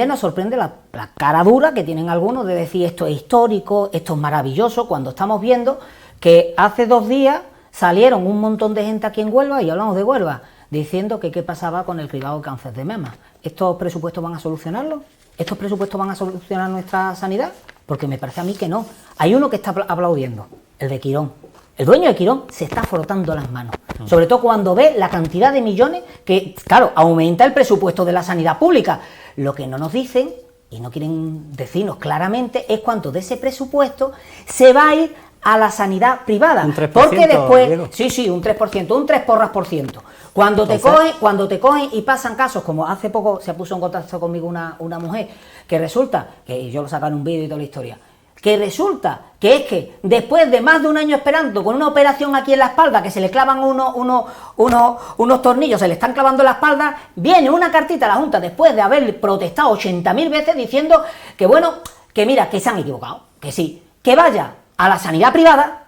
nos sorprende la cara dura que tienen algunos de decir esto es histórico, esto es maravilloso, cuando estamos viendo que hace 2 días salieron un montón de gente aquí en Huelva, y hablamos de Huelva, diciendo que qué pasaba con el cribado de cáncer de mama. ¿Estos presupuestos van a solucionarlo? ¿Estos presupuestos van a solucionar nuestra sanidad? Porque me parece a mí que no. Hay uno que está aplaudiendo, el de Quirón. El dueño de Quirón se está frotando las manos, sobre todo cuando ve la cantidad de millones que, claro, aumenta el presupuesto de la sanidad pública. Lo que no nos dicen, y no quieren decirnos claramente, es cuánto de ese presupuesto se va a ir a la sanidad privada. Un 3%, porque después, Diego. sí, un 3%, un 3%. Cuando te cogen y pasan casos, como hace poco se puso en contacto conmigo una mujer, que resulta, que yo lo saco en un vídeo y toda la historia, que resulta que es que después de más de un año esperando con una operación aquí en la espalda, que se le clavan unos tornillos, se le están clavando en la espalda, viene una cartita a la Junta después de haber protestado 80.000 veces diciendo que bueno, que mira, que se han equivocado, que sí, que vaya a la sanidad privada,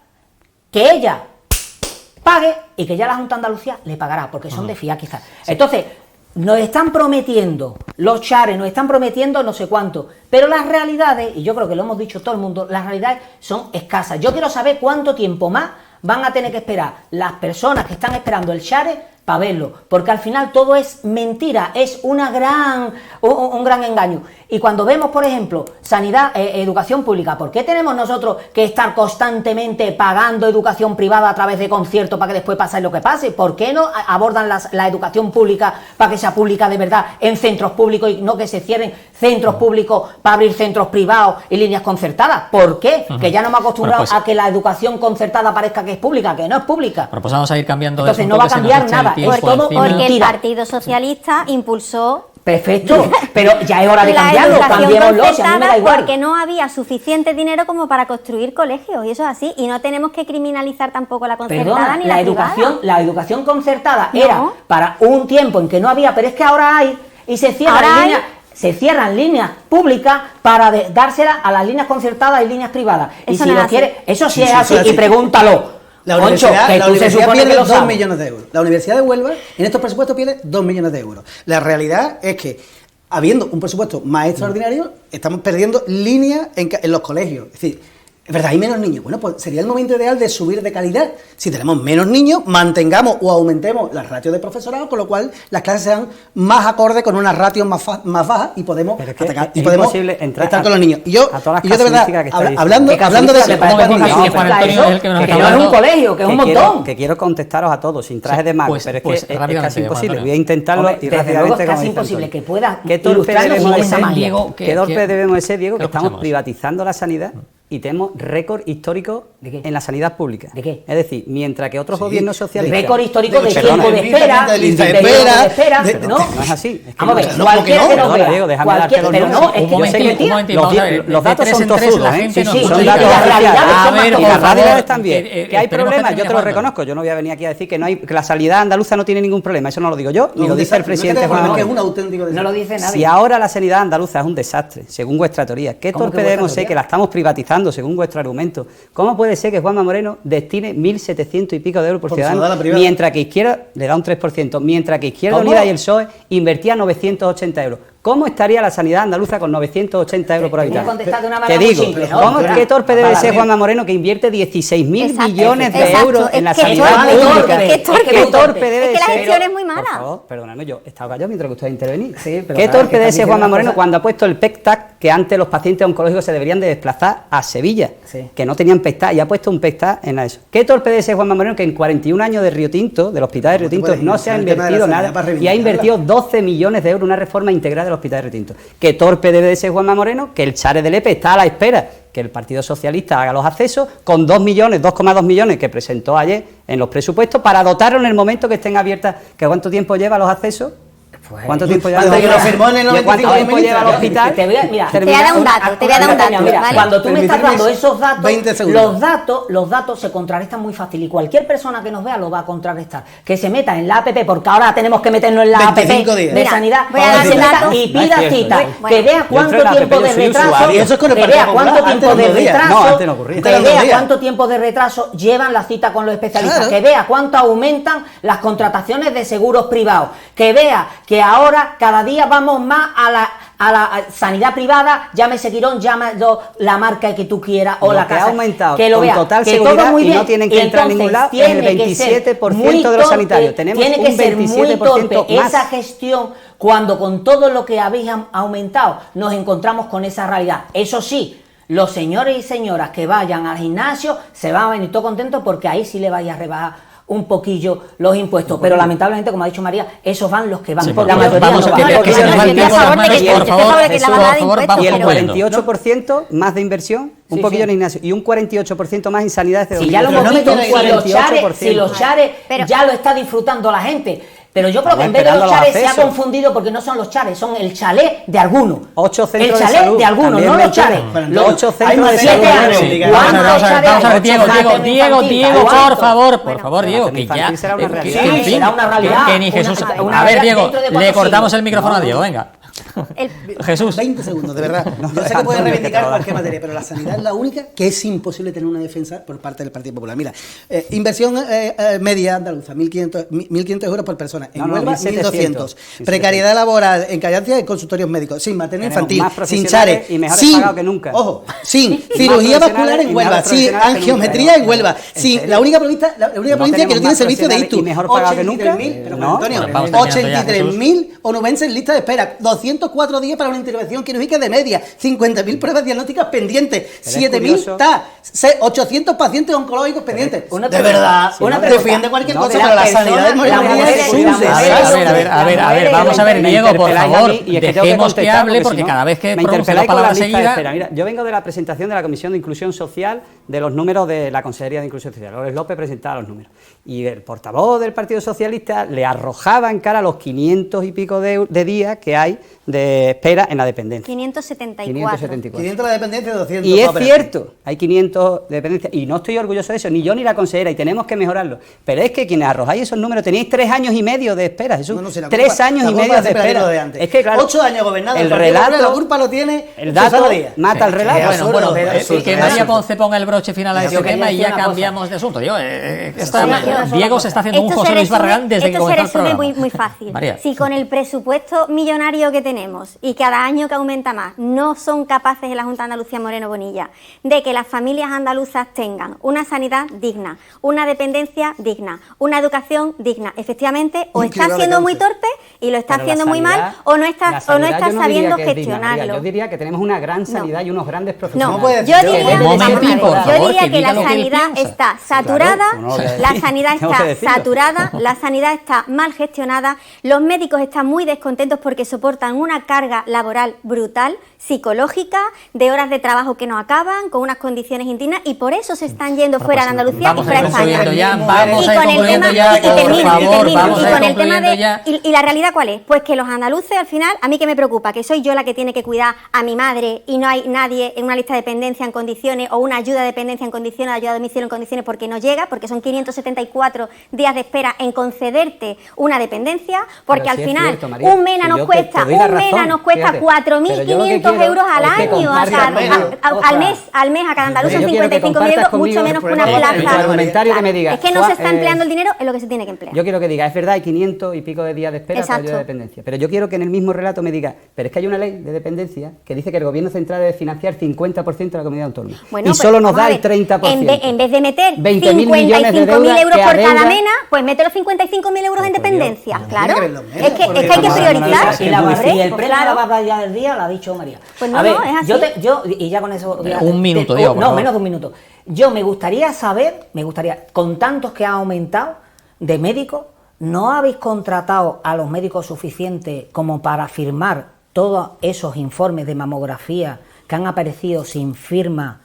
que ella pague y que ya la Junta de Andalucía le pagará, porque son de fiar quizás. Sí. Entonces, nos están prometiendo, los chares nos están prometiendo no sé cuánto, pero las realidades, y yo creo que lo hemos dicho todo el mundo, las realidades son escasas. Yo quiero saber cuánto tiempo más van a tener que esperar las personas que están esperando el chare para verlo, porque al final todo es mentira, es un gran engaño. Y cuando vemos, por ejemplo, sanidad, educación pública, ¿por qué tenemos nosotros que estar constantemente pagando educación privada a través de conciertos para que después pase lo que pase? ¿Por qué no abordan la educación pública para que sea pública de verdad en centros públicos y no que se cierren centros públicos para abrir centros privados y líneas concertadas? ¿Por qué? Que ya no me he acostumbrado a que la educación concertada parezca que es pública, que no es pública. Bueno, pues vamos a ir cambiando. Entonces no va a cambiar nada. Porque el Partido Socialista impulsó. Perfecto, pero ya es hora de cambiarlo, cambiémoslo, si a mí me da igual. Porque no había suficiente dinero como para construir colegios, y eso es así, y no tenemos que criminalizar tampoco la concertada. Perdona, ni la privada. La educación concertada era para un tiempo en que no había, pero es que ahora hay, y se cierran líneas públicas para dársela a las líneas concertadas y líneas privadas. Y si lo quieres, eso sí es así, y pregúntalo. La universidad pierde 2 millones de euros. La Universidad de Huelva en estos presupuestos pierde 2 millones de euros. La realidad es que, habiendo un presupuesto más extraordinario, estamos perdiendo líneas en los colegios. Es decir, es verdad, hay menos niños. Bueno, pues sería el momento ideal de subir de calidad. Si tenemos menos niños, mantengamos o aumentemos las ratios de profesorado, con lo cual las clases sean más acordes con unas ratios más bajas y podemos atacar, y podemos estar con los niños. Y yo de verdad, hablando de que no es un colegio, que es un montón. Que quiero contestaros a todos sin traje de mago, pero es que es casi imposible. Voy a intentarlo y rápidamente. Es casi imposible que pueda ilustrarnos con esa magia. ¿Qué torpe debemos de ser, Diego? Que estamos privatizando la sanidad y tenemos récord histórico en la sanidad pública. ¿De qué? Es decir, mientras que otros gobiernos socialistas... Récord histórico de tiempo de espera, de lista de espera. No es así. Vamos a ver, cualquiera que nos vea. Diego, déjame darte los números. Los datos son tozudos, ¿eh? Son datos oficiales. Y las realidades también. Que hay problemas, yo te lo reconozco. Yo no voy a venir aquí a decir que la sanidad andaluza no tiene ningún problema. Eso no lo digo yo, ni lo dice el presidente Juan Manuel. No lo dice nadie. Si ahora la sanidad andaluza es un desastre, según vuestra teoría, ¿qué torpe debemos ser que la estamos privatizando según vuestro argumento? ¿Cómo puede ser que Juanma Moreno destine 1.700 y pico de euros por ciudadano, mientras que Izquierda le da un 3%, mientras que Izquierda Unida y el PSOE invertía 980 euros? ¿Cómo estaría la sanidad andaluza con 980 euros por habitante? Te digo, ¿qué torpe debe ser Juanma Moreno, que invierte 16.000 millones de euros en la sanidad pública? ¿Qué torpe debe ser? Es que la gestión es muy mala. Por favor, perdonadme, yo he estado callado mientras que usted ha intervenido. ¿Qué torpe debe ser Juanma Moreno cuando ha puesto el PEC-TAC, que antes los pacientes oncológicos se deberían de desplazar a Sevilla, que no tenían PEC-TAC, y ha puesto un PEC-TAC en eso? ¿Qué torpe debe ser Juanma Moreno, que en 41 años de Río Tinto, del hospital de Río Tinto, no se ha invertido nada y ha invertido 12 millones de euros en una reforma integral de Hospital de Retinto. Que torpe debe de ser Juanma Moreno, que el Chare de Lepe está a la espera que el Partido Socialista haga los accesos con 2,2 millones que presentó ayer en los presupuestos para dotarlo en el momento que estén abiertas. ¿Que cuánto tiempo lleva los accesos? ¿Cuánto tiempo lleva? Cuando lo firmó en el 95 ¿Cuánto tiempo lleva al hospital? Te voy a dar un dato, Mira, ¿vale? cuando tú me estás dando esos datos, 20 segundos. los datos se contrarrestan muy fácil y cualquier persona que nos vea lo va a contrarrestar. Que se meta en la APP, porque ahora tenemos que meternos en la APP 25 días. de Mira, sanidad, voy a dar que se un meta dato. y pida cita, Bueno, que vea cuánto tiempo de retraso, Y eso es con el que Partido vea cuánto Popular, tiempo antes de no ocurría. No, retraso, antes no ocurría. que Antes no vea ocurría. cuánto tiempo de retraso llevan la cita con los especialistas, Claro. que vea cuánto aumentan las contrataciones de seguros privados, que vea que ahora cada día vamos más a la sanidad privada, llámese Quirón, llámese la marca que tú quieras o Lo la que ha casa, aumentado que lo con vea, total que seguridad todo muy y no bien. tienen que entrar a ningún lado, es el Tiene que ser 27% muy de los torpe, sanitarios. Tenemos tiene que un ser muy 27% torpe más. esa gestión cuando con todo lo que habéis aumentado nos encontramos con esa realidad. Eso sí, los señores y señoras que vayan al gimnasio se van a venir todo contentos porque ahí sí le vaya a rebajar un poquillo los impuestos, pero lamentablemente, como ha dicho María, esos van los que van, Sí, por porque la mayoría vamos no a van. que se nos va el Estoy a tiempo de las favor de manos, que- por estoy a favor favor, de que la por bajada de favor, impuestos, vamos Y el pero- concluyendo. 48% más de inversión, un Sí, poquillo sí. en el gimnasio, y un 48% más en sanidad. Si ya lo hemos no me visto, queda si los 48%. chares Pero- ya lo está disfrutando la gente. Pero yo creo que en vez de esperando los los chares se ha accesos. confundido porque no son los chares, son el chalet de alguno. 8 centros el de chalet salud, de alguno, también no los mencionan. chares. Bueno, Los 8 hay centros de 7 salud. años. Sí, ¿Cuántos Vamos a ver, chalet hay? Diego, Ocho Diego, centros Diego, infantiles. Diego, por ¿Cuántos? favor, Pero Diego, que que infantil ya, será una realidad. Sí, en fin, será una realidad, que ni Jesús. una A ver, realidad Diego, dentro de le 4 cortamos siglos. el micrófono a Diego, venga. Jesús. 20 segundos, de verdad. Yo sé que Antonio, puedes que reivindicar te cualquier materia, pero la sanidad es la única que es imposible tener una defensa por parte del Partido Popular. Mira, inversión media andaluza, 1.500 euros por persona. En No, no, Huelva, 1.700. 1.200. Precariedad laboral en Callancia y consultorios médicos. Sin materno Tenemos infantil, más sin profesionales chares, y mejores sin, pagados que nunca. ojo, sin más cirugía vascular profesionales en y Huelva, mejores sin profesionales que angiometría nunca. en Huelva, ¿En sin serio? la única provincia que no tenemos tiene más servicio de profesionales ITU. y mejor pagados que nunca. 83.000, pero No, Antonio, bueno, vamos terminando ya, 83.000 onubenses en lista de espera, 204 días para una intervención quirúrgica de media, 50.000 pruebas diagnósticas pendientes, es 7.000 curioso. TAC, 800 pacientes oncológicos pendientes. una De pregunta, verdad, una defiende cualquier No, cosa, de pero la la persona, sanidad es muy la buena. mujer, Es la un mujer. desastre. Vamos a ver, Me Diego, por interpeláis favor, a mí y es que tengo que dejemos que contestar, hable porque porque si no, cada vez que me pronuncia interpeláis la con la palabra lista de seguida. espera. Mira, yo vengo de la presentación de la Comisión de Inclusión Social de los números de la Consejería de Inclusión Social. Lourdes López presentaba los números. Y el portavoz del Partido Socialista le arrojaba en cara los 500 y pico de días que hay de espera en la dependencia. 574. 574. 500 la dependencia, 200 Y es para cierto, hay 500 de dependencia, y no estoy orgulloso de eso, ni yo ni la consejera, y tenemos que mejorarlo. Pero es que quienes arrojáis esos números tenéis 3 años y medio de espera, Jesús. No sé, la 3 culpa- años la y culpa medio de siempre la espera. tengo de antes. Es que claro, 8 años gobernando el el Partido Popular, relato, la culpa lo tiene el dato Susana Díaz. mata el relato. Es Bueno, absurdo, bueno, es absurdo, que es María absurdo. Ponce ponga el broche final a Yo este quería tema y decir ya una cosa. cambiamos de asunto. Sí, Diego se está haciendo un Esto José se Luis resume- Barragán desde que esto se comenzó el resume programa. muy fácil. María. Si con el presupuesto millonario que tenemos y cada año que aumenta más, no son capaces en la Junta de Andalucía Moreno Bonilla de que las familias andaluzas tengan una sanidad digna, una dependencia digna, una educación digna, efectivamente, o Un está criba de siendo muy cáncer. torpe y lo está Pero la haciendo muy sanidad- mal, o no está, la o no sanidad está yo no sabiendo diría que es digna, María. gestionarlo. Yo diría que tenemos una gran sanidad y unos grandes ¿Cómo profesionales. puede Yo decir? diría, Un momentín, por yo favor, diría que que diga la lo que él sanidad piensa. está saturada, Claro, no lo voy a la decir. sanidad Tengo que está decirlo. saturada, la sanidad está mal gestionada, los médicos están muy descontentos porque soportan una carga laboral brutal, psicológica, de horas de trabajo que no acaban, con unas condiciones indignas, y por eso se están yendo fuera de Andalucía y Vamos a fuera ir de España. concluyendo ya, Y vamos a ir con el concluyendo tema- ya, y por termino, favor, vamos y a ir con el tema concluyendo de ya. y la realidad ¿cuál es? Pues que los andaluces al final, a mí que me preocupa, que soy yo la que tiene que cuidar a mi madre y no hay nadie en una lista de dependencia en condiciones o una ayuda de dependencia en condiciones, ayuda a domicilio en condiciones porque no llega, porque son 574 días de espera en concederte una dependencia, porque Pero al sí es final cierto, María, un MENA que nos yo cuesta, te doy la razón, fíjate, pero yo lo que 4.500 quiero euros al es que año compartas conmigo. al mes a cada andaluz son Yo quiero que 55.000 compartas euros, mucho conmigo menos que el una problema, plaza. el argumentario que me diga, Es que no Juan, se está empleando el dinero en lo que se tiene que emplear. Yo quiero que diga, es verdad, hay 500 y pico de días de espera para Exacto. ayuda de dependencia. Pero yo quiero que en el mismo relato me diga, pero es que hay una ley de dependencia que dice que el gobierno central debe financiar 50% de la comunidad autónoma. Bueno, y pues, solo nos vamos da a el ver, 30%. En vez de meter 20.000 millones de 55.000 deuda euros que por cada adeuda- mena, pues mete los 55.000 euros en Pero, dependencia, Dios, claro. tiene que ver los Es menos, que hay porque que estamos hablando de priorizar. una Y la Hombre, y el pues premio claro. a la batalla del día lo ha dicho María. Pues no, a ver, no, es así. y ya con eso... Un minuto, Diego, por No, favor. menos de un minuto. Yo me gustaría saber, con tantos que han aumentado de médicos, ¿no habéis contratado a los médicos suficientes como para firmar todos esos informes de mamografía que han aparecido sin firma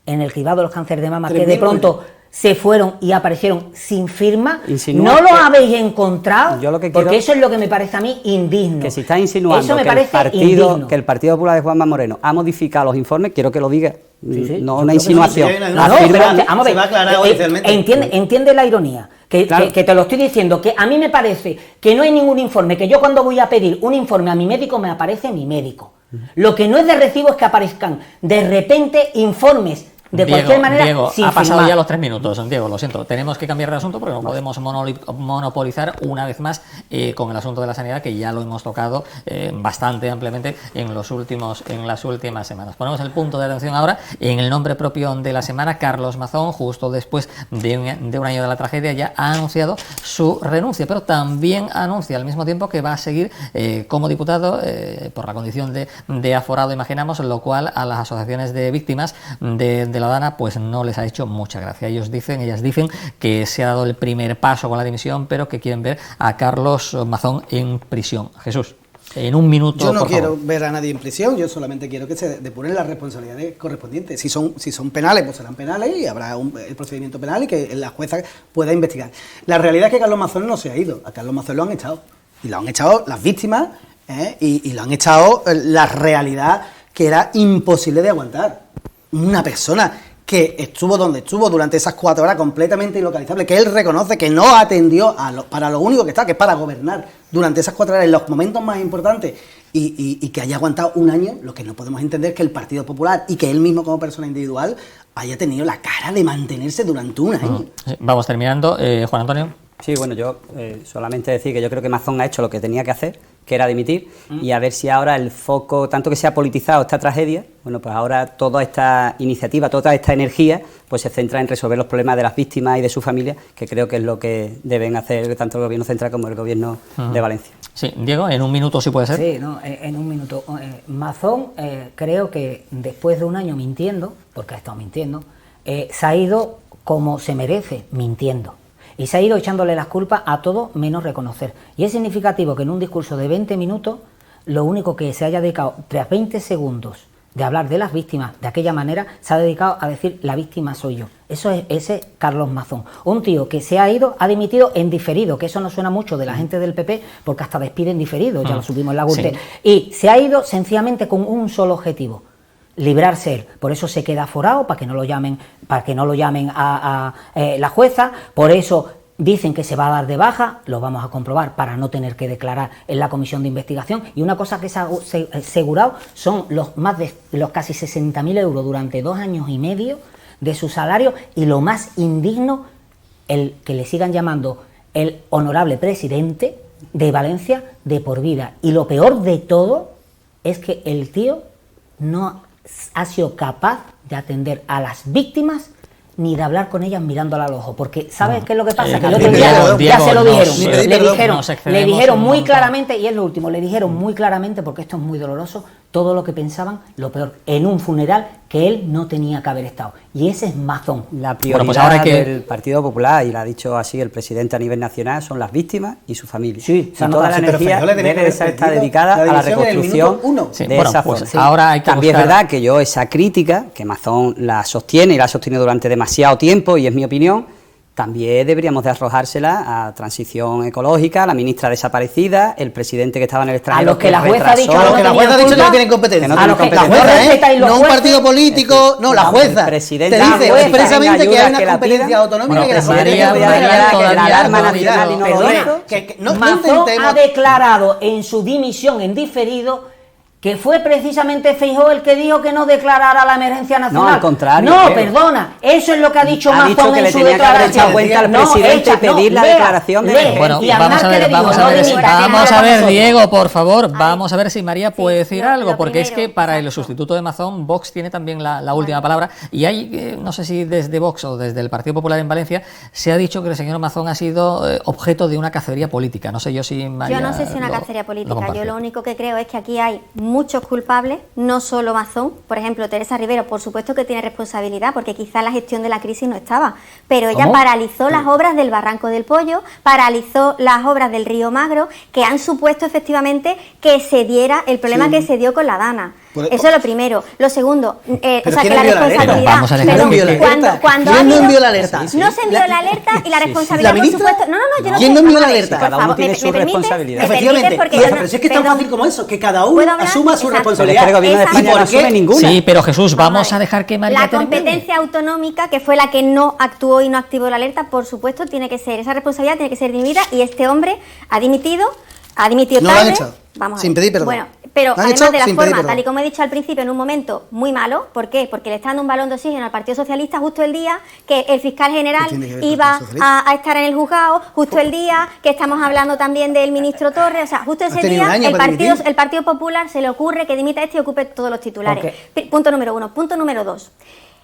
en el cribado de los cánceres de mama, que de pronto se fueron y aparecieron sin firma, ¿no lo habéis encontrado? Porque eso es lo que me parece a mí indigno. Que si está insinuando que el Partido Popular de Juanma Moreno ha modificado los informes, quiero que lo diga. Sí, no una insinuación. Vamos a ver, entiende la ironía. Que te lo estoy diciendo, que a mí me parece que no hay ningún informe, que yo cuando voy a pedir un informe a mi médico me aparece mi médico. Lo que no es de recibo es que aparezcan de repente informes de cualquier manera. Diego, ha pasado ya los 3 minutos. Diego, lo siento, tenemos que cambiar de asunto porque no podemos monopolizar una vez más con el asunto de la sanidad, que ya lo hemos tocado bastante ampliamente en las últimas semanas. Ponemos el punto de atención ahora en el nombre propio de la semana. Carlos Mazón, justo después de un año de la tragedia, ya ha anunciado su renuncia, pero también anuncia al mismo tiempo que va a seguir como diputado por la condición de aforado, imaginamos, lo cual a las asociaciones de víctimas de la Dana pues no les ha hecho mucha gracia. Ellas dicen que se ha dado el primer paso con la dimisión, pero que quieren ver a Carlos Mazón en prisión. Jesús, en un minuto. Yo no quiero ver a nadie en prisión, yo solamente quiero que se depuren las responsabilidades correspondientes. Si son penales, pues serán penales y habrá el procedimiento penal y que la jueza pueda investigar. La realidad es que Carlos Mazón no se ha ido, a Carlos Mazón lo han echado. Y lo han echado las víctimas y lo han echado la realidad que era imposible de aguantar. Una persona que estuvo donde estuvo durante esas 4 horas completamente ilocalizable, que él reconoce que no atendió para lo único que está, que es para gobernar durante esas 4 horas en los momentos más importantes, y que haya aguantado un año. Lo que no podemos entender es que el Partido Popular y que él mismo como persona individual haya tenido la cara de mantenerse durante un año. Vamos terminando. Juan Antonio. Sí, bueno, yo solamente decir que yo creo que Mazón ha hecho lo que tenía que hacer, que era dimitir, y a ver si ahora el foco, tanto que se ha politizado esta tragedia, bueno, pues ahora toda esta iniciativa, toda esta energía, pues se centra en resolver los problemas de las víctimas y de sus familias, que creo que es lo que deben hacer tanto el Gobierno central como el Gobierno de Valencia. Sí, Diego, en un minuto sí puede ser. Sí, no, en un minuto. Mazón, creo que después de un año mintiendo, porque ha estado mintiendo, se ha ido como se merece, mintiendo. Y se ha ido echándole las culpas a todo menos reconocer. Y es significativo que en un discurso de 20 minutos, lo único que se haya dedicado, tras 20 segundos de hablar de las víctimas de aquella manera, se ha dedicado a decir la víctima soy yo. Eso es ese Carlos Mazón. Un tío que se ha ido, ha dimitido en diferido, que eso no suena mucho de la gente del PP, porque hasta despiden diferido, ya lo subimos en la Gürtel. Sí. Y se ha ido sencillamente con un solo objetivo: librarse él. Por eso se queda aforado, para que no lo llamen a la jueza. Por eso dicen que se va a dar de baja, lo vamos a comprobar, para no tener que declarar en la comisión de investigación. Y una cosa que se ha asegurado son los casi 60.000 euros durante 2 años y medio de su salario, y lo más indigno, el que le sigan llamando el honorable presidente de Valencia de por vida. Y lo peor de todo es que el tío no ha sido capaz de atender a las víctimas ni de hablar con ellas mirándola al ojo, porque ¿sabes qué es lo que pasa? Que el otro día ya se lo dijeron, le dijeron muy claramente, y es lo último, le dijeron muy claramente, porque esto es muy doloroso, todo lo que pensaban, lo peor, en un funeral que él no tenía que haber estado. Y ese es Mazón. La prioridad del Partido Popular, y lo ha dicho así el presidente a nivel nacional, son las víctimas y su familia. Sí, y toda la energía debe estar dedicada a la reconstrucción de esa zona. Ahora hay que también es verdad que yo esa crítica, que Mazón la sostiene y la ha sostenido durante demasiado tiempo, y es mi opinión, también deberíamos de arrojársela a Transición Ecológica, a la ministra desaparecida, el presidente que estaba en el extranjero. A los que la jueza ha dicho que no tienen competencia. La jueza, no un partido político, no, la jueza. Te dice expresamente que hay una competencia autonómica que la Mazón ha declarado en su dimisión en diferido que fue precisamente Feijóo el que dijo que no declarara la emergencia nacional. No, al contrario. No, perdona, eso es lo que ha dicho Mazón en su declaración. Cuenta al presidente y pedir la declaración de bueno, vamos a ver, Diego, por favor, vamos a ver si María puede decir algo, porque es que para el sustituto de Mazón, Vox tiene también la última palabra, y hay, no sé si desde Vox o desde el Partido Popular en Valencia, se ha dicho que el señor Mazón ha sido objeto de una cacería política. No sé yo si María... Yo no sé si una cacería política, yo lo único que creo es que aquí hay muchos culpables, no solo Mazón. Por ejemplo, Teresa Rivero, por supuesto que tiene responsabilidad, porque quizá la gestión de la crisis no estaba, pero ella paralizó las obras del Barranco del Pollo, paralizó las obras del Río Magro, que han supuesto efectivamente que se diera el problema que se dio con la Dana. Eso es lo primero. Lo segundo, o sea, que la responsabilidad... ¿Quién no envió la alerta? No se envió la alerta y la responsabilidad, por supuesto... No, yo no sé. ¿Quién no envió la alerta? Cada uno tiene su responsabilidad. Efectivamente. Pero si es que es tan fácil como eso, que cada uno asuma su responsabilidad. El gobierno de España no asume ninguna. Sí, pero Jesús, vamos a dejar que María termine. La competencia autonómica, que fue la que no actuó y no activó la alerta, por supuesto, tiene que ser, esa responsabilidad tiene que ser dirimida, y este hombre ha dimitido tarde. No lo han echado, sin pedir perdón. Bueno, pero además de la forma, tal y como he dicho al principio, en un momento muy malo. ¿Por qué? Porque le está dando un balón de oxígeno al Partido Socialista justo el día que el fiscal general iba a estar en el juzgado, justo el día que estamos hablando también del ministro Torres, o sea, justo ese día el Partido Popular se le ocurre que dimita y ocupe todos los titulares. Punto número 1. Punto número 2.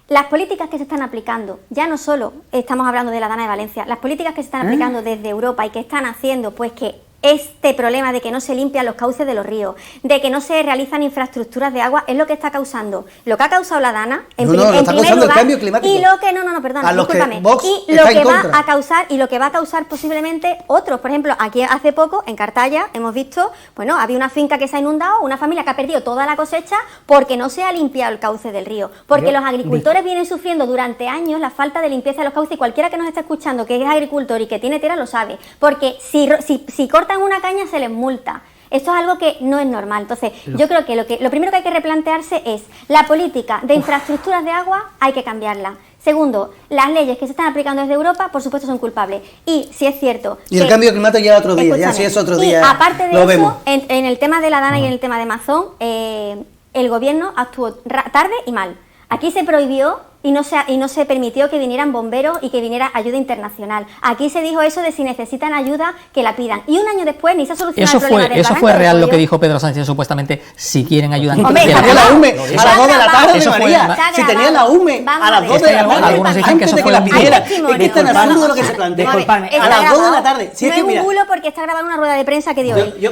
Las políticas que se están aplicando, ya no solo estamos hablando de la Dana de Valencia, las políticas que se están aplicando desde Europa y que están haciendo pues que este problema de que no se limpian los cauces de los ríos, de que no se realizan infraestructuras de agua, es lo que está causando, lo que ha causado la Dana en primer lugar, el cambio climático. Y lo que discúlpame, y lo que va a causar y lo que va a causar posiblemente otros. Por ejemplo, aquí hace poco en Cartaya hemos visto, bueno, había una finca que se ha inundado, una familia que ha perdido toda la cosecha porque no se ha limpiado el cauce del río, porque los agricultores vienen sufriendo durante años la falta de limpieza de los cauces, y cualquiera que nos está escuchando que es agricultor y que tiene tierra lo sabe, porque si cortan una caña se les multa. Esto es algo que no es normal. Entonces, yo creo que lo primero que hay que replantearse es la política de infraestructuras de agua, hay que cambiarla. Segundo, las leyes que se están aplicando desde Europa, por supuesto, son culpables. Y si es cierto... Y el cambio climático ya otro día, ya si es otro día. Y aparte de eso, en el tema de la Dana y en el tema de Mazón, el gobierno actuó tarde y mal. Aquí se prohibió y no se permitió que vinieran bomberos y que viniera ayuda internacional. Aquí se dijo eso de si necesitan ayuda, que la pidan. Y un año después ni se ha solucionado el problema del Eso fue real lo que dijo Pedro Sánchez, supuestamente, si quieren ayuda. Hombre, tenía la UME a las 2 de la tarde, María. Si tenía la UME a las 2 de la tarde, algunos dicen que eso fue la pidiera. Es que está en absurdo lo que se plantea. A las 2 de la tarde. No es un bulo porque está grabada una rueda de prensa que dio hoy.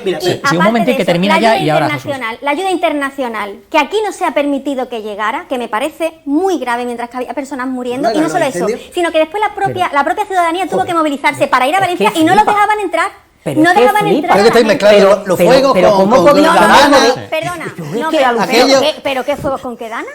Un momento que termina ya y ahora Jesús. La ayuda internacional, que aquí no se ha permitido que llegara, que me parece muy grave mientras que había personas muriendo, y no solo eso, sino que después la propia ciudadanía tuvo que movilizarse para ir a Valencia y no los dejaban entrar. No dejaban entrar. Pero que estáis mezclando los fuegos con la Dana. Perdona, pero ¿qué fuegos con qué Dana?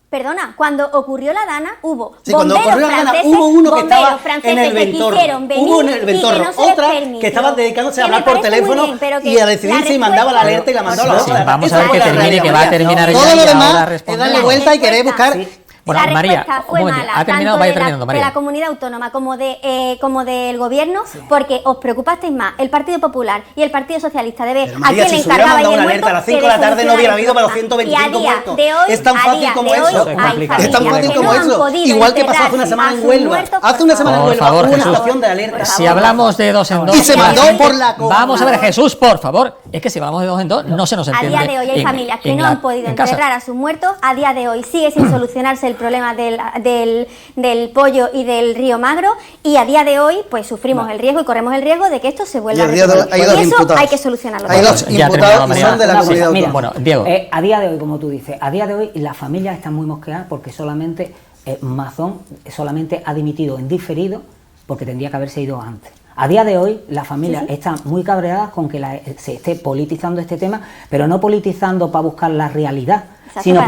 Perdona, cuando ocurrió la Dana hubo bomberos franceses, hubo uno que estaba en el que quisieron venir, hubo en el Ventorro, y que no se otra permitió, que estaba dedicándose a hablar por teléfono y a decidir si mandaba la alerta y la mandaba la otra. Vamos a ver que termine, que va a terminar ella. Todo lo demás es darle vuelta y querer buscar... Bueno, la María, respuesta fue mala, ha terminado, tanto terminando, María. de la comunidad autónoma como del gobierno, porque os preocupasteis más el Partido Popular y el Partido Socialista de ver a quién le encargaba y el muerto. A las 5 de la tarde no hubiera habido para los 125 muertos. Es tan fácil como eso. Es tan fácil como eso. Igual que pasó hace una semana en Huelva. Hace una semana en Huelva hubo una situación de alerta. Si hablamos de 2 en 2... Y se mandó por la... Vamos a ver, Jesús, por favor. Es que si hablamos de 2 en 2 no se nos entiende. A día de hoy hay familias que no han podido enterrar a sus muertos. A día de hoy sigue sin solucionarse el problema del Pollo y del Río Magro, y a día de hoy pues sufrimos el riesgo y corremos el riesgo de que esto se vuelva a repetir. Y eso hay que solucionarlo. Hay 2 imputados que son de la comunidad autónoma. Bueno, Diego. A día de hoy, como tú dices, a día de hoy las familias están muy mosqueadas porque solamente Mazón solamente ha dimitido en diferido porque tendría que haberse ido antes. A día de hoy las familias están muy cabreadas con que se esté politizando este tema, pero no politizando para buscar la realidad, sino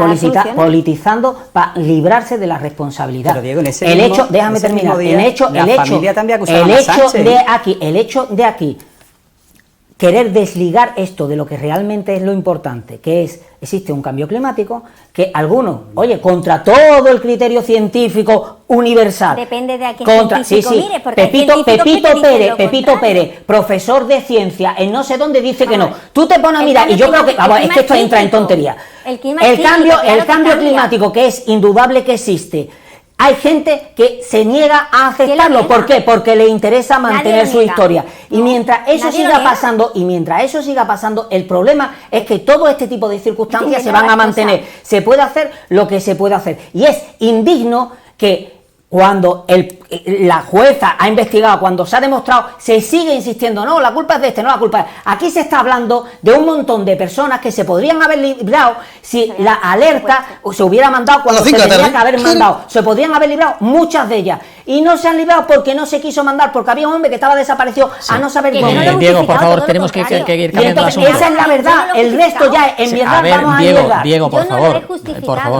politizando para librarse de la responsabilidad. Pero Diego, el hecho de aquí querer desligar esto de lo que realmente es lo importante, que es, existe un cambio climático, que algunos, oye, contra todo el criterio científico universal. Depende de a quién científico mire, porque Pepito Pérez, profesor de ciencia en no sé dónde, dice que no. Tú te pones a mirar, y yo creo que, es que esto entra en tontería. El cambio climático, que es indudable que existe, hay gente que se niega a aceptarlo. ¿Por qué? Porque le interesa mantener su historia. Y mientras eso siga pasando, el problema es que todo este tipo de circunstancias se van a mantener. Se puede hacer lo que se puede hacer. Y es indigno que cuando el la jueza ha investigado, cuando se ha demostrado, se sigue insistiendo, no, la culpa es de este, no, la culpa es... Aquí se está hablando de un montón de personas que se podrían haber librado si la alerta se hubiera mandado cuando se tenía que haber mandado. Se podrían haber librado muchas de ellas. Y no se han librado porque no se quiso mandar, porque había un hombre que estaba desaparecido a no saber cómo. Diego, por favor, tenemos que ir cambiando de asunto. Esa es la verdad, el resto ya, en verdad, vamos a ligar. Diego, por favor.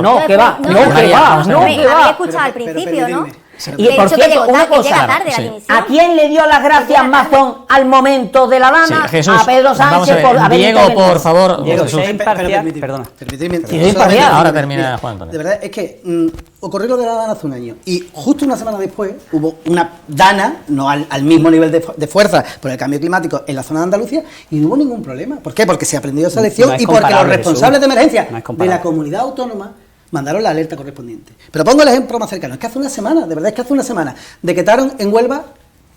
No, que va, no, que va, no, que va. Había escuchado al principio, ¿no? Y por cierto, una cosa, ¿a quién le dio las gracias Mazón al momento de la dana? Jesús, a Pedro Sánchez por haber Diego, por favor. Diego, Perdona. Ahora termina Juan Antonio. De verdad, es que ocurrió lo de la dana hace un año y justo una semana después hubo una dana, no al mismo nivel de fuerza por el cambio climático en la zona de Andalucía y no hubo ningún problema. ¿Por qué? Porque se aprendió esa lección y porque los responsables de emergencia de la comunidad autónoma mandaron la alerta correspondiente. Pero pongo el ejemplo más cercano. Es que hace una semana, de verdad es que hace una semana, decretaron en Huelva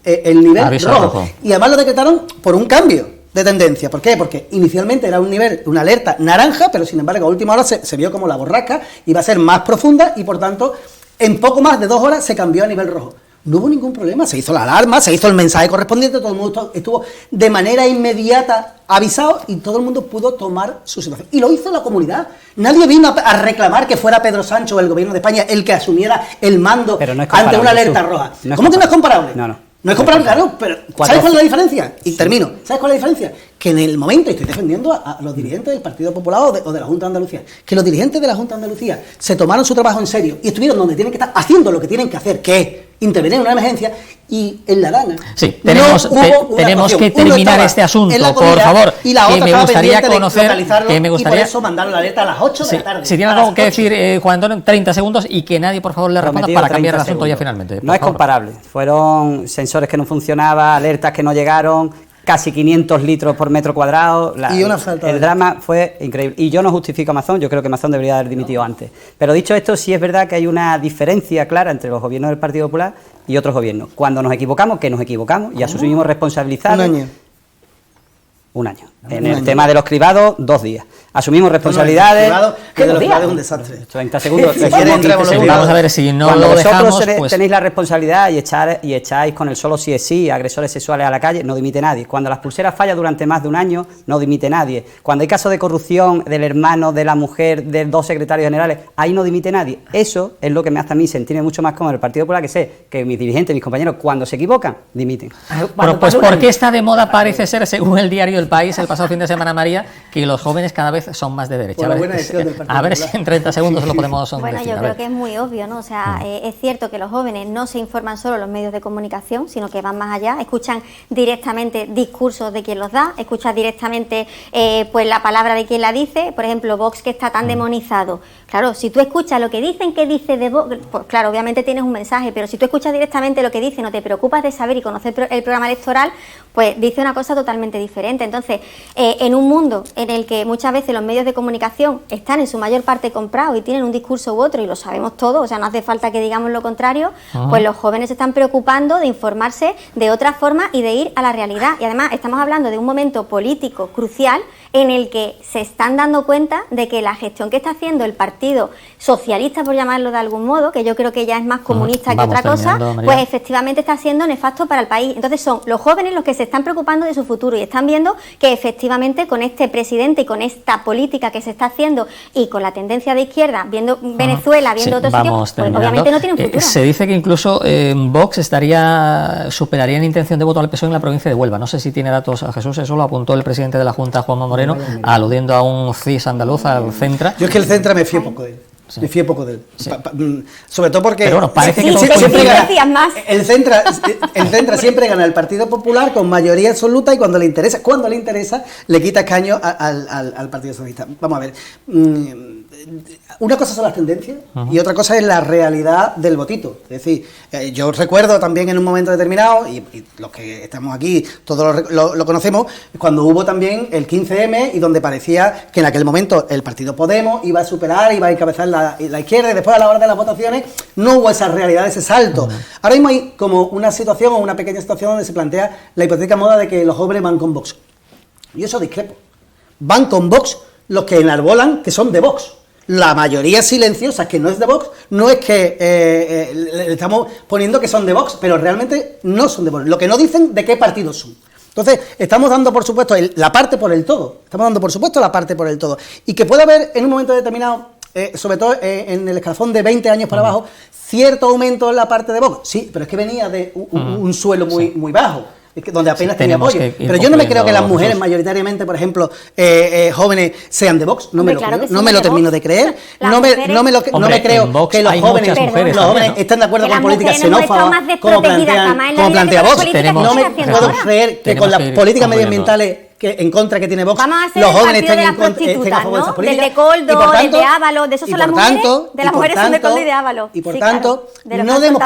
el nivel rojo. Y además lo decretaron por un cambio de tendencia. ¿Por qué? Porque inicialmente era un nivel, una alerta naranja, pero sin embargo a última hora se vio como la borrasca iba a ser más profunda y por tanto en poco más de 2 horas se cambió a nivel rojo. No hubo ningún problema, se hizo la alarma, se hizo el mensaje correspondiente, todo el mundo estuvo de manera inmediata avisado y todo el mundo pudo tomar su situación. Y lo hizo la comunidad. Nadie vino a reclamar que fuera Pedro Sánchez o el gobierno de España el que asumiera el mando ante una alerta roja. ¿Cómo que no es comparable? No es comparable, claro, pero ¿sabes cuál es la diferencia? Y termino. ¿Sabes cuál es la diferencia? Que en el momento, y estoy defendiendo a los dirigentes del Partido Popular o de la Junta de Andalucía, que los dirigentes de la Junta de Andalucía se tomaron su trabajo en serio y estuvieron donde tienen que estar haciendo lo que tienen que hacer, que es intervenir en una emergencia, y en la dana. Sí, tenemos que terminar este asunto, por favor, y la otra que me gustaría conocer, y por eso mandaron la alerta a las 8 de la tarde. Si tiene algo que decir, Juan Antonio, 30 segundos y que nadie, por favor, le responda para cambiar el asunto ya finalmente. No es comparable. Fueron sensores que no funcionaban, alertas que no llegaron, casi 500 litros por metro cuadrado. El drama fue increíble. Y yo no justifico a Mazón, yo creo que Mazón debería haber dimitido antes. Pero dicho esto, sí es verdad que hay una diferencia clara entre los gobiernos del Partido Popular y otros gobiernos. Cuando nos equivocamos, que nos equivocamos y asumimos responsabilidades. Un año. En el tema de los cribados, 2 días. Asumimos responsabilidades. Que de los cribados es un desastre. 30 segundos. Vamos a ver si no cuando lo dejamos. Vosotros pues tenéis la responsabilidad y echáis con el solo sí es sí, agresores sexuales a la calle, no dimite nadie. Cuando las pulseras fallan durante más de un año, no dimite nadie. Cuando hay casos de corrupción del hermano, de la mujer, de 2 secretarios generales, ahí no dimite nadie. Eso es lo que me hace a mí sentirme mucho más cómodo en el Partido Popular, que sé que mis dirigentes, mis compañeros, cuando se equivocan, dimiten. Bueno, pues porque está de moda, parece ser, según el diario El País, el pasado fin de semana, María, que los jóvenes cada vez son más de derecha. A ver si en 30 segundos lo podemos Bueno, decir. yo creo que es muy obvio, ¿no? O sea, es cierto que los jóvenes no se informan solo en los medios de comunicación, sino que van más allá, escuchan directamente discursos de quien los da, escuchan directamente pues la palabra de quien la dice. Por ejemplo, Vox, que está tan demonizado. Claro, si tú escuchas lo que dicen que dice de Vox, pues claro, obviamente tienes un mensaje, pero si tú escuchas directamente lo que dice, no te preocupas de saber y conocer el programa electoral, pues dice una cosa totalmente diferente. Entonces, en un mundo en el que muchas veces los medios de comunicación están en su mayor parte comprados y tienen un discurso u otro, y lo sabemos todos, o sea, no hace falta que digamos lo contrario, pues los jóvenes se están preocupando de informarse de otra forma y de ir a la realidad. Y además estamos hablando de un momento político crucial en el que se están dando cuenta de que la gestión que está haciendo el Partido Socialista, por llamarlo de algún modo, que yo creo que ya es más comunista que otra cosa, pues efectivamente está siendo nefasto para el país. Entonces son los jóvenes los que se están preocupando de su futuro y están viendo que efectivamente con este presidente y con esta política que se está haciendo y con la tendencia de izquierda, viendo Venezuela, viendo otros sitios, pues obviamente no tienen futuro. Se dice que incluso Vox superaría en intención de voto al PSOE en la provincia de Huelva. No sé si tiene datos a Jesús, eso lo apuntó el presidente de la Junta, Juanma Moreno, aludiendo a un CIS andaluz, al Centra. Yo es que el Centra me fío poco de él. Sí. Me fío poco de él. Sí. Sobre todo porque pero bueno, parece que siempre gana, el Centra siempre gana el Partido Popular con mayoría absoluta y cuando le interesa le quita escaño al Partido Socialista. Vamos a ver. Una cosa son las tendencias y otra cosa es la realidad del votito. Es decir, yo recuerdo también en un momento determinado, y los que estamos aquí todos lo conocemos, cuando hubo también el 15M y donde parecía que en aquel momento el Partido Podemos iba a superar, iba a encabezar la izquierda, y después a la hora de las votaciones no hubo esa realidad, ese salto. Ahora mismo hay como una situación o una pequeña situación donde se plantea la hipotética moda de que los jóvenes van con Vox. Y eso discrepo. Van con Vox los que enarbolan que son de Vox. La mayoría silenciosa, que no es de Vox, no es que le estamos poniendo que son de Vox, pero realmente no son de Vox. Lo que no dicen de qué partido son. Entonces, estamos dando, por supuesto, la parte por el todo. Estamos dando, por supuesto, la parte por el todo. Y que puede haber, en un momento determinado, sobre todo en el escalafón de 20 años para abajo, cierto aumento en la parte de Vox. Sí, pero es que venía de un suelo muy bajo, donde apenas tenía apoyo. Pero yo no me creo que las mujeres mayoritariamente, por ejemplo, jóvenes, sean de Vox. No me lo creo, no me lo termino de creer. No me creo que los jóvenes estén de acuerdo con políticas xenófobas, como plantea Vox. No me puedo creer que con las políticas medioambientales en contra que tiene Vox, los jóvenes estén a favor de esas políticas. Del de Coldo, del de Ábalos, de esos son las mujeres, de las mujeres son de Coldo y de Ábalos. Y por tanto, no demos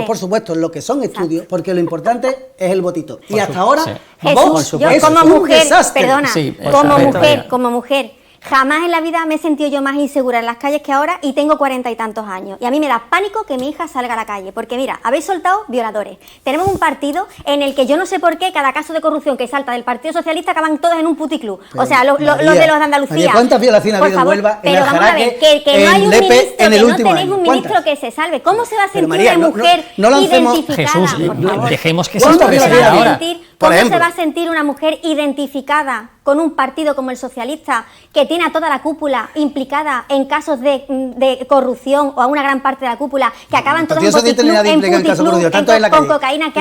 por supuesto lo que son estudios, porque lo importante es el votito. Y hasta ahora, Jesús, yo como mujer, perdona, como mujer, jamás en la vida me he sentido yo más insegura en las calles que ahora y tengo 40 y tantos años. Y a mí me da pánico que mi hija salga a la calle. Porque mira, habéis soltado violadores. Tenemos un partido en el que yo no sé por qué cada caso de corrupción que salta del Partido Socialista acaban todos en un puticlub. O sea, los de los de Andalucía. María, ¿cuántas violaciones ha habido en Huelva, en el Jaraque, que no hay un ministro, que no tenéis un ministro que se salve? ¿Cómo se va a sentir una mujer identificada? Jesús, dejemos que se exprese ahora. ¿Cómo se va a sentir una mujer identificada con un partido como el socialista, que tiene a toda la cúpula implicada en casos de corrupción, o a una gran parte de la cúpula, que acaban todos en puticlub, con cocaína, que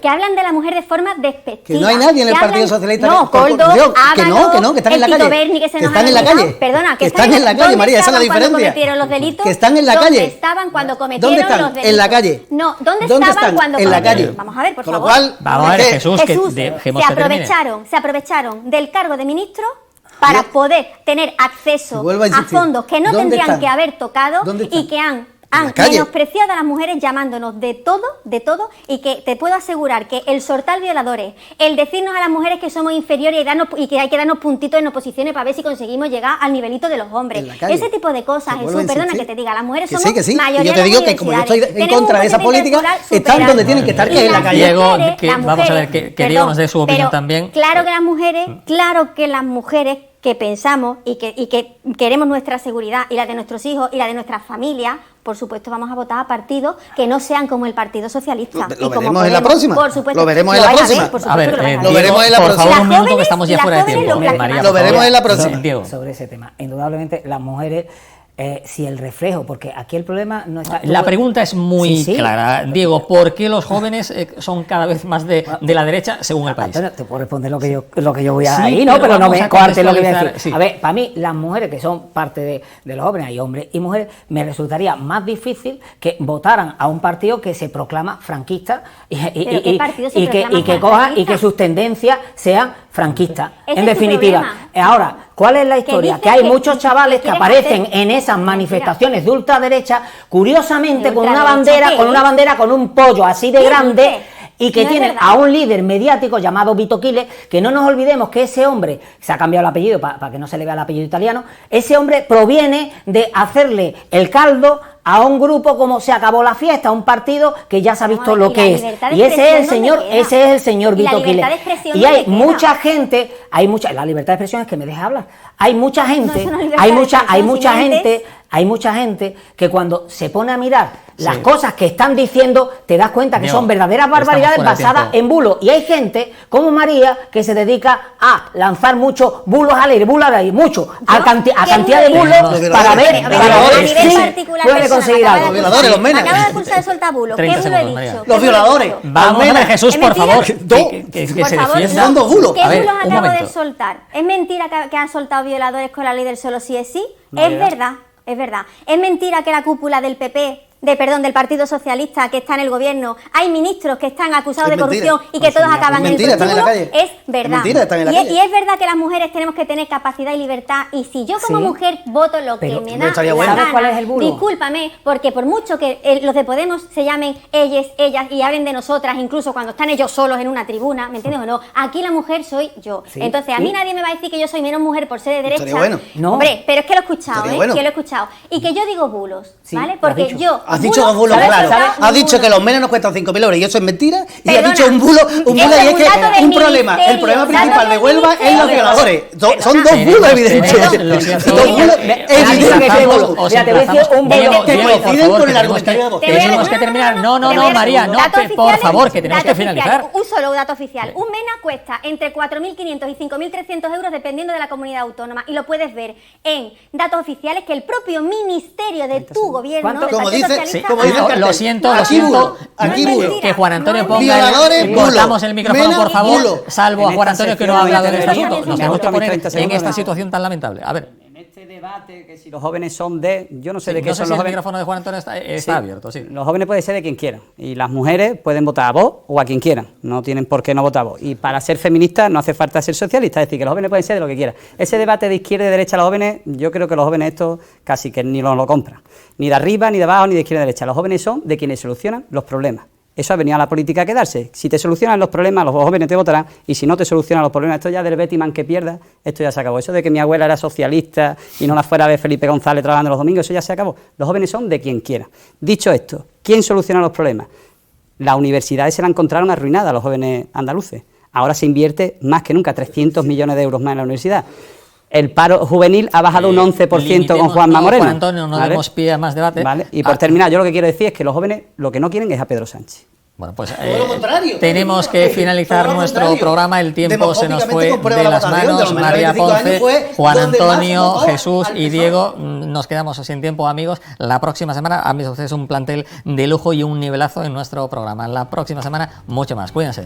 hablan de la mujer de forma despectiva? Que no hay nadie en el Partido Socialista. No, Coldo, Ábalos, que están en la calle. Que están en la calle. Perdona, que están en la calle, María, esa es la diferencia. Que están en la calle. ¿Dónde estaban cuando cometieron los delitos? En la calle. No, ¿dónde estaban cuando en la calle? Vamos a ver, por favor. Vamos a ver, Jesús, se aprovecharon del cargo de ministro para poder tener acceso a fondos que no tendrían que haber tocado y que han menospreciado a las mujeres llamándonos de todo, y que te puedo asegurar que el soltar violadores, el decirnos a las mujeres que somos inferiores y que hay que darnos puntitos en oposiciones para ver si conseguimos llegar al nivelito de los hombres. Ese tipo de cosas, Jesús, perdona que te diga, las mujeres somos mayoría. Yo te digo que como yo estoy en contra de esa política, están donde tienen que estar, que es en la calle. Diego, vamos a ver, que Diego nos dé su opinión también. Claro que las mujeres que pensamos y que queremos nuestra seguridad y la de nuestros hijos y la de nuestras familias, por supuesto vamos a votar a partidos que no sean como el Partido Socialista. Lo veremos en la próxima. Por supuesto. Lo veremos en la próxima. A ver, lo veremos en la próxima. Por favor, un minuto que estamos ya fuera de tiempo. Lo veremos en la próxima. Diego. Sobre ese tema, indudablemente las mujeres... si el reflejo, porque aquí el problema no está... La pregunta es muy clara, Diego, ¿por qué los jóvenes son cada vez más de la derecha según el país? Te puedo responder lo que yo voy a ir, ¿no? Pero no me coarte lo que voy a decir. Sí. A ver, para mí, las mujeres que son parte de los jóvenes, hay hombres y mujeres, me resultaría más difícil que votaran a un partido que se proclama franquista y que sus tendencias sean franquistas. En definitiva, ahora, ¿cuál es la historia? Que hay muchos chavales que aparecen en esas manifestaciones de ultraderecha, curiosamente con una bandera con un pollo así de grande, y que tienen a un líder mediático llamado Vito Quiles, que no nos olvidemos que ese hombre, se ha cambiado el apellido para que no se le vea el apellido italiano, ese hombre proviene de hacerle el caldo a un grupo como Se Acabó la Fiesta, un partido que ya se ha visto lo que es. Y ese es el señor Vito Quiles. Y hay mucha gente, la libertad de expresión es que me deje hablar. Hay mucha gente, hay mucha gente que cuando se pone a mirar las cosas que están diciendo, te das cuenta que son verdaderas barbaridades basadas en bulos. Y hay gente como María que se dedica a lanzar muchos bulos al aire, a cantidad de bulos para ver si puede conseguir algo. Acaba de pulsar de soltar bulos. ¿Qué bulo he dicho? Los violadores. Vamos a ver, Jesús, por favor, que se defiendan dos bulos. ¿Qué bulos acabo de soltar? ¿Es mentira que han soltado violadores con la ley del solo sí es sí? Es verdad. Es mentira que la cúpula del PP, del Partido Socialista que está en el gobierno, hay ministros que están acusados de corrupción y que todos acaban en el prostíbulo. Es verdad. Y es verdad que las mujeres tenemos que tener capacidad y libertad, y si yo como mujer voto lo que me da la gana, ¿cuál es el bulo? Discúlpame, porque por mucho que los de Podemos se llamen ellas y hablen de nosotras, incluso cuando están ellos solos en una tribuna, ¿me entiendes o no? Aquí la mujer soy yo. Entonces a mí nadie me va a decir que yo soy menos mujer por ser de derecha. No. Hombre, pero es que lo he escuchado, que lo he escuchado. Y que yo digo bulos, ¿vale? Porque yo Has dicho dos bulos claros. Has dicho que los menos nos cuestan 5.000 euros y eso es mentira. Y has dicho un bulo y es que un problema. El problema principal de Huelva es los violadores. Son dos bulos evidentes. Dos bulos evidentes. Ya te voy a decir un bulo que coinciden con el argumentario de vos. Tenemos que terminar. No, María, no, por favor, que tenemos que finalizar. Un solo dato oficial. Un MENA cuesta entre 4.500 y 5.300 euros dependiendo de la comunidad autónoma. Y lo puedes ver en datos oficiales que el propio ministerio de tu gobierno, del como Partido dice, Socialista, Lo siento. Aquí bulo. Que Juan Antonio ponga Violadores, cortamos el micrófono, Mena, por favor, bulo. salvo a Juan Antonio que no ha hablado de este asunto. Nos tenemos que poner 30 en segundos, esta ¿no? situación tan lamentable. A ver. En este debate, que si los jóvenes son de... Yo no sé de qué No sé son si los el jóvenes. micrófono de Juan Antonio está abierto, sí. Los jóvenes pueden ser de quien quieran. Y las mujeres pueden votar a vos o a quien quieran. No tienen por qué no votar a vos. Y para ser feministas no hace falta ser socialista. Es decir, que los jóvenes pueden ser de lo que quieran. Ese debate de izquierda y derecha a los jóvenes, yo creo que los jóvenes esto casi que ni lo compran. Ni de arriba, ni de abajo, ni de izquierda y derecha. Los jóvenes son de quienes solucionan los problemas. Eso ha venido a la política a quedarse. Si te solucionan los problemas, los jóvenes te votarán, y si no te solucionan los problemas, esto ya del Bettyman que pierda, esto ya se acabó. Eso de que mi abuela era socialista y no la fuera a ver Felipe González trabajando los domingos, eso ya se acabó. Los jóvenes son de quien quiera. Dicho esto, ¿quién soluciona los problemas? Las universidades se la encontraron arruinadas a los jóvenes andaluces. Ahora se invierte más que nunca, 300 millones de euros más en la universidad. El paro juvenil ha bajado un 11% con Juanma Moreno. Juan Antonio, no demos pie a más debate. ¿Vale? Y por terminar, yo lo que quiero decir es que los jóvenes lo que no quieren es a Pedro Sánchez. Bueno, pues Todo lo contrario. tenemos que finalizar Todo lo nuestro contrario. programa. El tiempo se nos fue Democráticamente de las comprueba la manos. votación de los menores de María 25 años Ponce, fue Juan donde más Antonio, votó Jesús al y PSOE. Diego. Nos quedamos sin tiempo, amigos. La próxima semana, han visto ustedes un plantel de lujo y un nivelazo en nuestro programa. La próxima semana, mucho más. Cuídense.